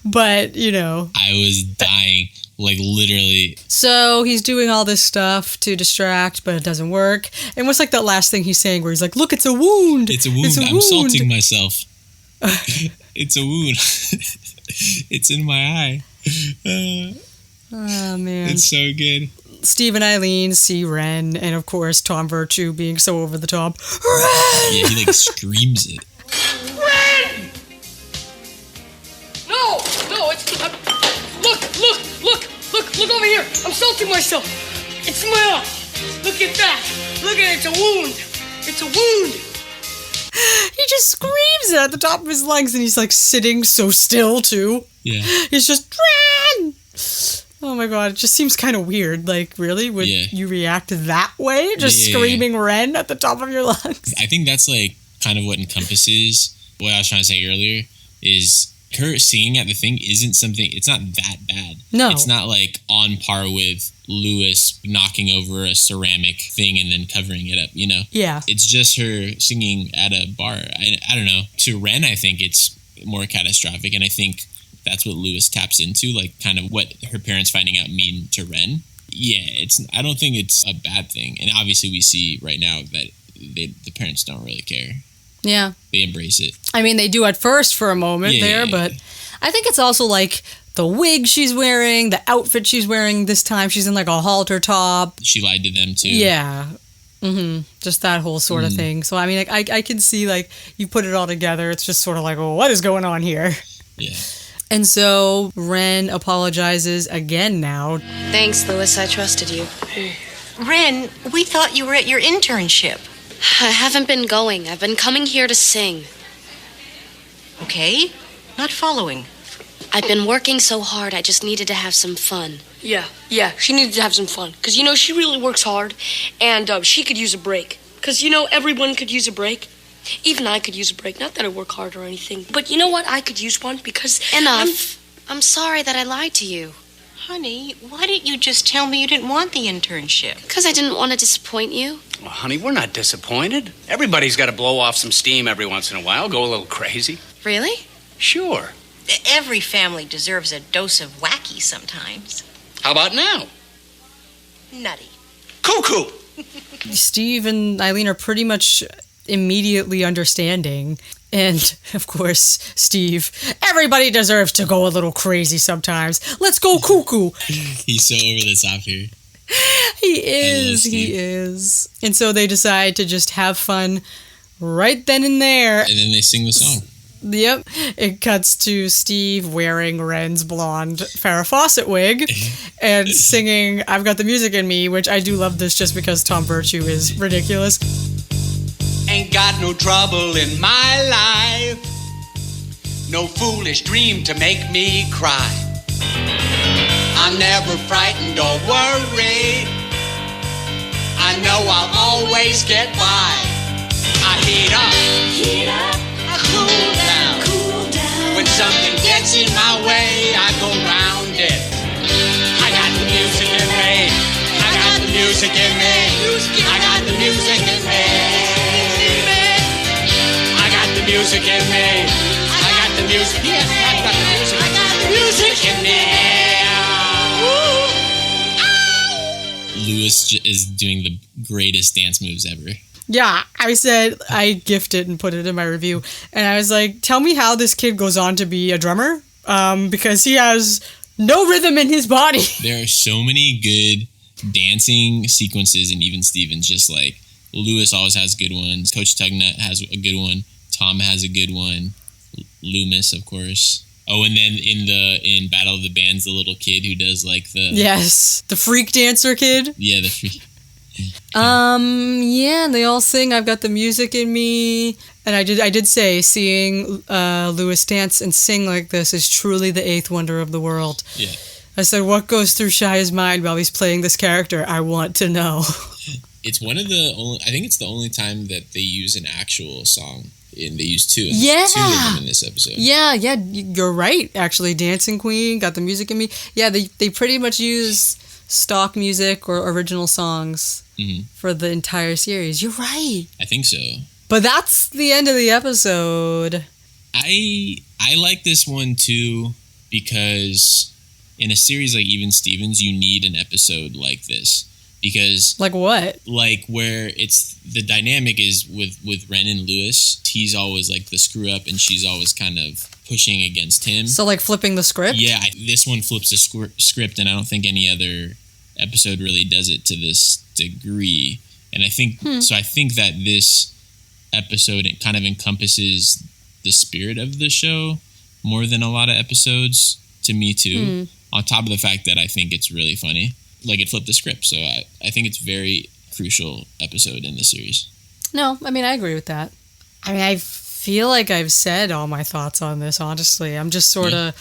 But you know, I was dying. Like, literally. So he's doing all this stuff to distract, but it doesn't work. And what's like that last thing he's saying where he's like, look, it's a wound. It's a wound. I'm salting myself. It's a wound. It's in my eye. Oh, man. It's so good. Steve and Eileen see Ren, and of course, Tom Virtue being so over the top. Ren! Yeah, he like screams it. Ren! No, it's not. Look over here. I'm salting myself. It's my eye. Look at that. Look at it. It's a wound. It's a wound. He just screams it at the top of his lungs, and he's like sitting so still too. Yeah. He's just Ren! Oh my god, it just seems kind of weird. Like, really? Would you react that way? Just screaming Ren at the top of your lungs? I think that's like kind of what encompasses what I was trying to say earlier is her singing at the thing isn't something, it's not that bad. No. It's not like on par with Lewis knocking over a ceramic thing and then covering it up, you know? Yeah. It's just her singing at a bar. I don't know. To Ren, I think it's more catastrophic, and I think that's what Lewis taps into, like kind of what her parents finding out mean to Ren. Yeah, I don't think it's a bad thing. And obviously we see right now that the parents don't really care. Yeah. They embrace it. I mean, they do at first for a moment but I think it's also like the wig she's wearing, the outfit she's wearing this time. She's in like a halter top. She lied to them too. Yeah. Just that whole sort of thing. So, I mean, I can see like you put it all together. It's just sort of like, well, what is going on here? Yeah. And so Ren apologizes again now. Thanks, Lewis. I trusted you. Ren, we thought you were at your internship. I haven't been going. I've been coming here to sing. Okay, not following. I've been working so hard, I just needed to have some fun. Yeah, she needed to have some fun. Because, she really works hard, and she could use a break. Because, everyone could use a break. Even I could use a break. Not that I work hard or anything. But you know what? I could use one because... Enough. I'm sorry that I lied to you. Honey, why didn't you just tell me you didn't want the internship? Because I didn't want to disappoint you. Well, honey, we're not disappointed. Everybody's got to blow off some steam every once in a while, go a little crazy. Really? Sure. Every family deserves a dose of wacky sometimes. How about now? Nutty. Cuckoo! Steve and Eileen are pretty much immediately understanding. And, of course, Steve, everybody deserves to go a little crazy sometimes. Let's go cuckoo. He's so over the top here. He is. And so they decide to just have fun right then and there. And then they sing the song. Yep. It cuts to Steve wearing Ren's blonde Farrah Fawcett wig and singing I've Got the Music in Me, which I do love this just because Tom Virtue is ridiculous. Ain't got no trouble in my life. No foolish dream to make me cry. I'm never frightened or worried. I know I'll always get by. I heat up, I cool down. When something gets in my way, I go round it. I got the music in me. I got the music in me. I got the music in me. I got the music in me. I got the music. Yes, I got the music. I got the music in me. Lewis is doing the greatest dance moves ever. Yeah, I said I gifted and put it in my review, and I was like, tell me how this kid goes on to be a drummer, because he has no rhythm in his body. There are so many good dancing sequences, and even Steven's just like, Lewis always has good ones. Coach Tugnut has a good one. Tom has a good one. Loomis, of course. Oh, and then in Battle of the Bands, the little kid who does like the... Yes, the freak dancer kid. Yeah, the freak... Yeah, and they all sing I've Got the Music in Me. And I did say seeing Lewis dance and sing like this is truly the eighth wonder of the world. Yeah. I said, what goes through Shia's mind while he's playing this character? I want to know. It's one of the only. I think it's the only time that they use an actual song, and they use two. Two of them in this episode. Yeah, you're right. Actually, Dancing Queen got the music in me. Yeah, they pretty much use stock music or original songs for the entire series. You're right. I think so. But that's the end of the episode. I like this one too because in a series like Even Stevens, you need an episode like this. Because like what? Like where it's the dynamic is with Ren and Lewis. He's always like the screw up, and she's always kind of pushing against him. So like flipping the script. Yeah, this one flips the script, and I don't think any other episode really does it to this degree. And I think so. I think that this episode it kind of encompasses the spirit of the show more than a lot of episodes to me too. On top of the fact that I think it's really funny. Like it flipped the script, so I think it's a very crucial episode in the series. No, I mean I agree with that. I mean I feel like I've said all my thoughts on this. Honestly, I'm just sort of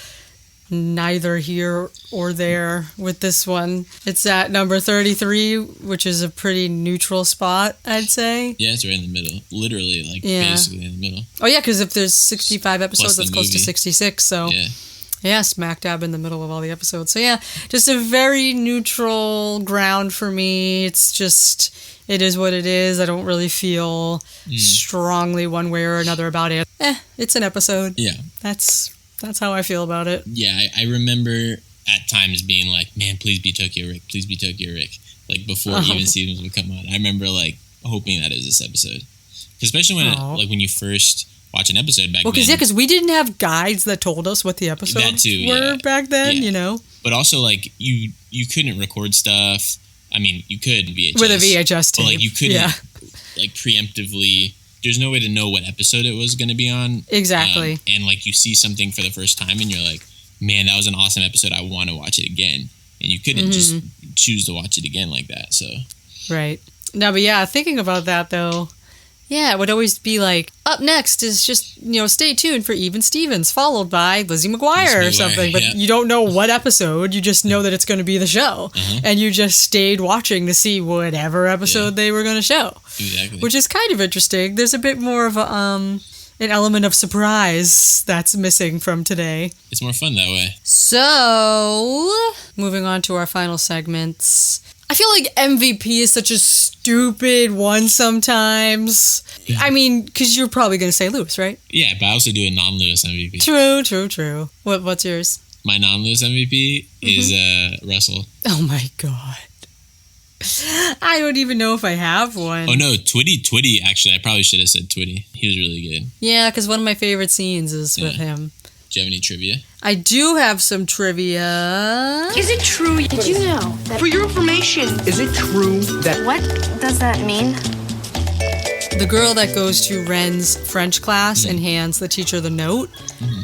neither here or there with this one. It's at number 33, which is a pretty neutral spot, I'd say. Yeah, it's right in the middle, literally, like basically in the middle. Oh yeah, because if there's 65 episodes, that's close to 66. So. Yeah, smack dab in the middle of all the episodes. So yeah, just a very neutral ground for me. It's just, it is what it is. I don't really feel strongly one way or another about it. It's an episode. Yeah. That's how I feel about it. Yeah, I remember at times being like, man, please be Tokyo Rick. Please be Tokyo Rick. Like before Even Stevens would come on. I remember like hoping that it was this episode. Especially when you first watch an episode back then. Because we didn't have guides that told us what the episodes were back then, you know? But also, like, you couldn't record stuff. I mean, you could VHS. With a VHS tape. But, like, you couldn't, like, preemptively... There's no way to know what episode it was going to be on. Exactly. And, like, you see something for the first time, and you're like, man, that was an awesome episode. I want to watch it again. And you couldn't just choose to watch it again like that, so... Right. No, but yeah, thinking about that, though... Yeah, it would always be like, up next is just, stay tuned for Even Stevens, followed by Lizzie McGuire or something. But you don't know what episode, you just know that it's going to be the show. And you just stayed watching to see whatever episode they were going to show. Exactly. Which is kind of interesting. There's a bit more of an element of surprise that's missing from today. It's more fun that way. So, moving on to our final segments. I feel like MVP is such a stupid one sometimes. I mean, because you're probably going to say Lewis, right? Yeah, but I also do a non-Lewis MVP. True. What's yours? My non-Lewis MVP is Russell. Oh my god. I don't even know if I have one. Oh no, Twitty, actually. I probably should have said Twitty. He was really good. Yeah, because one of my favorite scenes is with him. Do you have any trivia? I do have some trivia. Is it true? Did you know that... For your information, is it true that... What does that mean? The girl that goes to Ren's French class and hands the teacher the note,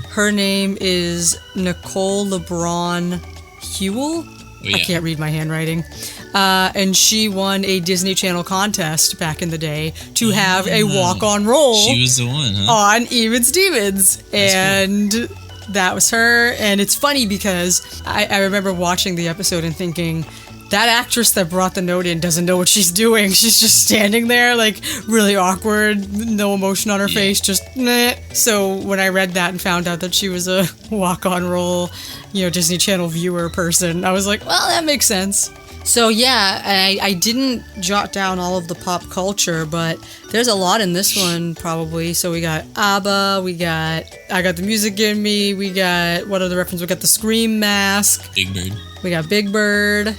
her name is Nicole LeBron Hewell. Oh, yeah. I can't read my handwriting. And she won a Disney Channel contest back in the day to have a walk-on role. She was the one, huh? On Even Stevens. And that was her. And it's funny because I remember watching the episode and thinking, that actress that brought the note in doesn't know what she's doing. She's just standing there, like, really awkward, no emotion on her face, just meh. So when I read that and found out that she was a walk-on role, Disney Channel viewer person, I was like, well, that makes sense. So yeah, I didn't jot down all of the pop culture, but there's a lot in this one probably. So we got ABBA, we got I Got the Music in Me, we got, what other reference? We got the Scream mask. Big Bird. We got Big Bird.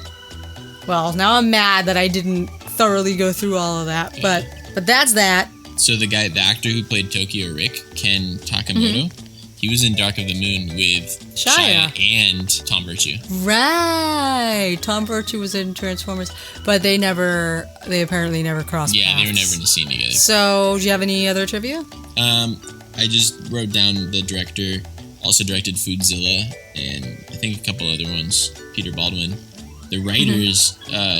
Well, now I'm mad that I didn't thoroughly go through all of that, but that's that. So the actor who played Tokyo Rick, Ken Takamoto, he was in Dark of the Moon with Shia and Tom Virtue. Right. Tom Virtue was in Transformers, but they apparently never crossed paths. Yeah, they were never in a scene together. So, do you have any other trivia? I just wrote down the director, also directed Foodzilla, and I think a couple other ones, Peter Baldwin. The writers,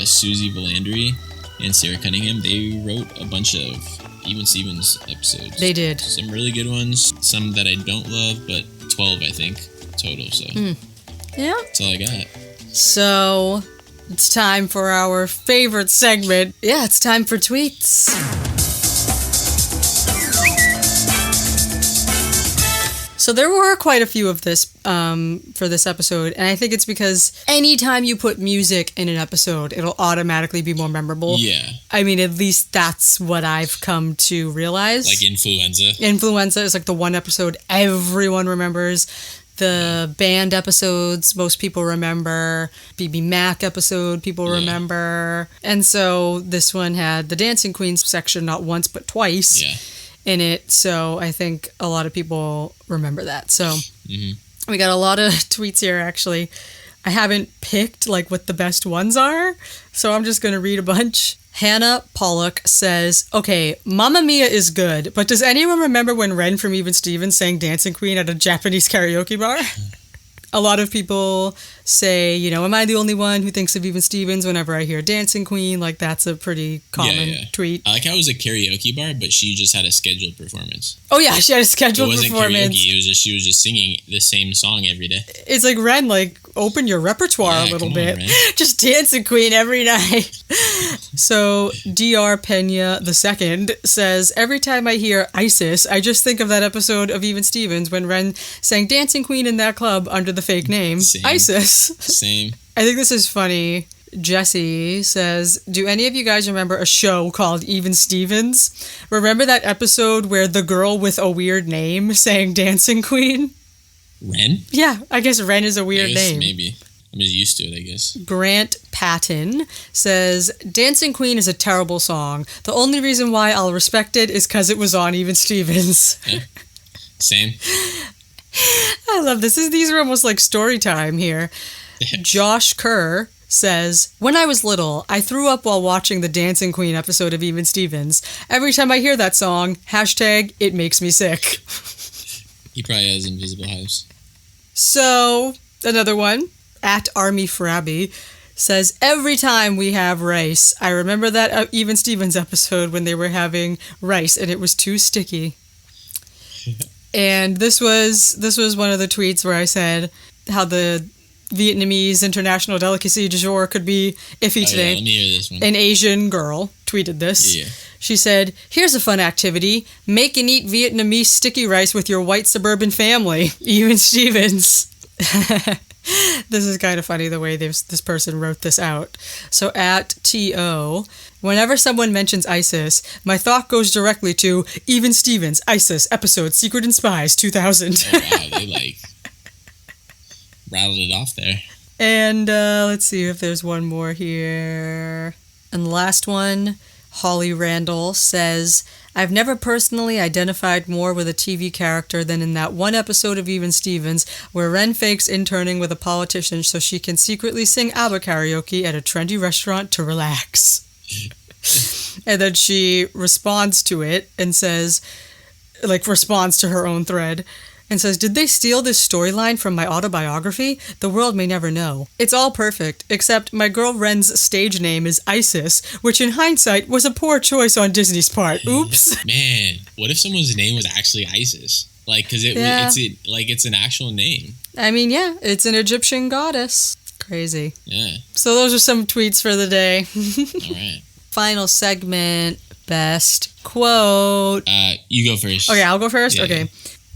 Susie Valandry and Sarah Cunningham, they wrote a bunch of Even Stevens episodes. They did. Some really good ones, some that I don't love, but 12, I think, total, so. Yeah. That's all I got. So, It's time for our favorite segment. Yeah, it's time for tweets. So there were quite a few of this for this episode, and I think it's because anytime you put music in an episode, it'll automatically be more memorable. Yeah. I mean, at least that's what I've come to realize. Like Influenza. Influenza is like the one episode everyone remembers. The band episodes, most people remember. baaaack episode, people remember. And so this one had the Dancing Queens section not once but twice in it. So I think a lot of people remember that. So we got a lot of tweets here, actually. I haven't picked like what the best ones are, so I'm just going to read a bunch. Hannah Pollock says, okay, Mamma Mia is good, but does anyone remember when Ren from Even Stevens sang Dancing Queen at a Japanese karaoke bar? A lot of people say, you know, am I the only one who thinks of Even Stevens whenever I hear Dancing Queen? Like, that's a pretty common tweet. I like how it was a karaoke bar, but she just had a scheduled performance. Oh, yeah, she had a scheduled performance. It wasn't karaoke, it was just, she was just singing the same song every day. It's like, Ren, like, open your repertoire a little bit. Just Dancing Queen every night. So, Dr. Pena II says, every time I hear ISIS, I just think of that episode of Even Stevens when Ren sang Dancing Queen in that club under the fake name, ISIS. Same. I think this is funny. Jesse says, do any of you guys remember a show called Even Stevens? Remember that episode where the girl with a weird name sang Dancing Queen? Ren? Yeah, I guess Ren is a weird name. Maybe. I'm just used to it, I guess. Grant Patton says, Dancing Queen is a terrible song. The only reason why I'll respect it is because it was on Even Stevens. Yeah. Same. I love this. These are almost like story time here. Josh Kerr says, when I was little, I threw up while watching the Dancing Queen episode of Even Stevens. Every time I hear that song, hashtag, it makes me sick. He probably has invisible hives. So, another one, at Army Frabby, says, every time we have rice, I remember that Even Stevens episode when they were having rice and it was too sticky. And this was one of the tweets where I said how the Vietnamese international delicacy du jour could be iffy today. Yeah, let me hear this one. An Asian girl tweeted this. Yeah. She said, here's a fun activity. Make and eat Vietnamese sticky rice with your white suburban family. Even Stevens. This is kind of funny the way this person wrote this out. So at TO, whenever someone mentions ISIS, my thought goes directly to Even Stevens, ISIS, episode Secret and Spies, 2000. Oh, wow, they rattled it off there. And let's see if there's one more here. And the last one, Holly Randall says, I've never personally identified more with a TV character than in that one episode of Even Stevens where Ren fakes interning with a politician so she can secretly sing ABBA karaoke at a trendy restaurant to relax. And then she responds to it and says, responds to her own thread and says, did they steal this storyline from my autobiography? The world may never know. It's all perfect, except my girl Ren's stage name is Isis, which in hindsight was a poor choice on Disney's part. Oops. Man, what if someone's name was actually Isis? Because it's an actual name. I mean, yeah, it's an Egyptian goddess. Crazy. Yeah. So those are some tweets for the day. All right. Final segment, best quote. You go first. Okay, I'll go first? Yeah, okay. Yeah.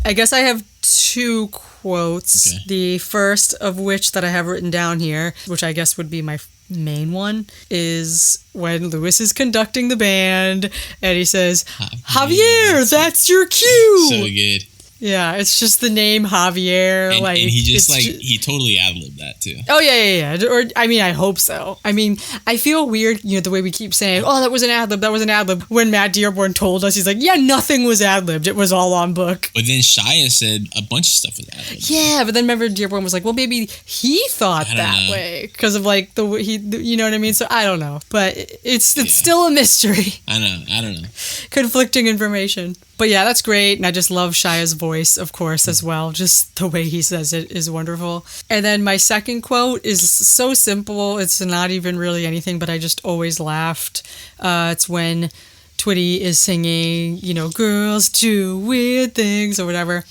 I guess I have two quotes. Okay. The first of which that I have written down here, which I guess would be my main one, is when Lewis is conducting the band and he says, Javier, that's your cue. So good. Yeah, it's just the name Javier. And he just he totally ad-libbed that too. Oh, yeah. Or, I mean, I hope so. I mean, I feel weird, the way we keep saying, oh, that was an ad-lib. When Matt Dearborn told us, he's like, yeah, nothing was ad-libbed. It was all on book. But then Shia said a bunch of stuff was ad-libbed. Yeah, but then remember Dearborn was like, well, maybe he thought that way because of the way you know what I mean? So I don't know. But it's still a mystery. I don't know. Conflicting information. But yeah, that's great. And I just love Shia's voice, of course, as well. Just the way he says it is wonderful. And then my second quote is so simple. It's not even really anything, but I just always laughed. It's when Twitty is singing, girls do weird things or whatever.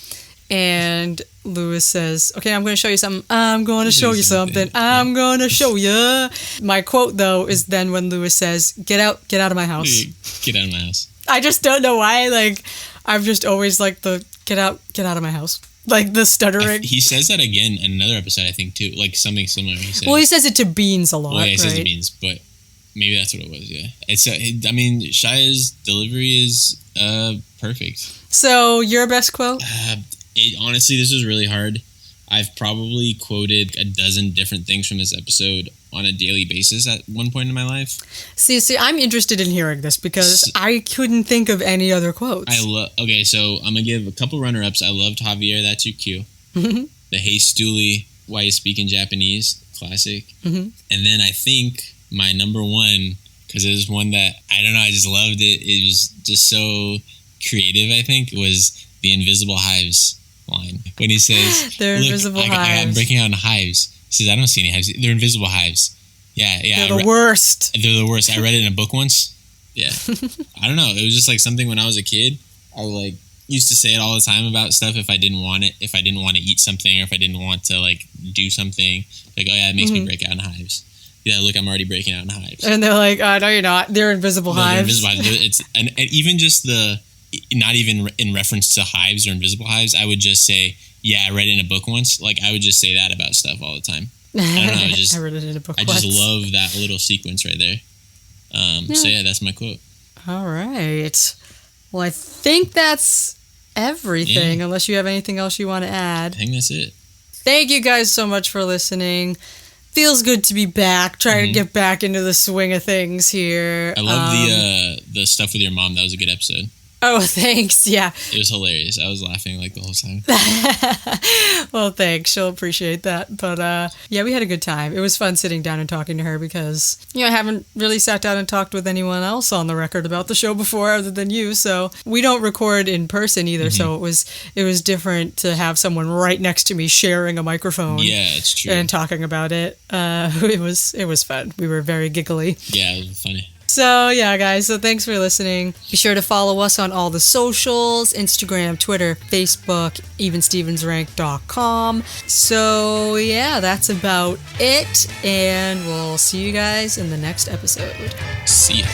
And Lewis says, okay, I'm going to show you something. I'm going to show you something. I'm going to show you. My quote, though, is then when Lewis says, get out of my house. Get out of my house. I just don't know why. Like, I've just always liked the get out of my house. Like the stuttering. He says that again in another episode, I think, too. Like something similar. He says it to Beans a lot. Well, yeah, he says it to Beans, but maybe that's what it was, yeah. Shia's delivery is perfect. So, your best quote? Honestly, this was really hard. I've probably quoted a dozen different things from this episode on a daily basis at one point in my life. See, I'm interested in hearing this because I couldn't think of any other quotes. Okay, so I'm going to give a couple runner-ups. I loved Javier, that's your cue. The Hey Stoolie, Why You Speak in Japanese, classic. And then I think my number one, because it was one that, I don't know, I just loved it. It was just so creative, I think, was the Invisible Hives line. When he says, they're invisible hives. I'm breaking out in hives. He says, I don't see any hives. They're invisible hives. Yeah. They're the worst. They're the worst. I read it in a book once. Yeah. I don't know. It was just like something when I was a kid. I like used to say it all the time about stuff if I didn't want it, if I didn't want to eat something, or if I didn't want to like do something. Like, oh yeah, it makes me break out in hives. Yeah, look, I'm already breaking out in hives. And they're like, oh, no, you're not. They're invisible hives. They're invisible hives. And even just not even in reference to hives or invisible hives, I would just say, yeah, I read it in a book once. Like, I would just say that about stuff all the time. I don't know. I read it in a book once. I just love that little sequence right there. So, yeah, that's my quote. All right. Well, I think that's everything, unless you have anything else you want to add. I think that's it. Thank you guys so much for listening. Feels good to be back, trying to get back into the swing of things here. I love the stuff with your mom. That was a good episode. Oh, thanks. Yeah. It was hilarious. I was laughing like the whole time. Well, thanks. She'll appreciate that. But yeah, we had a good time. It was fun sitting down and talking to her because, I haven't really sat down and talked with anyone else on the record about the show before other than you. So we don't record in person either. So it was different to have someone right next to me sharing a microphone. Yeah, it's true. And talking about it. It was fun. We were very giggly. Yeah, it was funny. So, yeah, guys, so thanks for listening. Be sure to follow us on all the socials, Instagram, Twitter, Facebook, evenstevensrank.com. So, yeah, that's about it, and we'll see you guys in the next episode. See ya.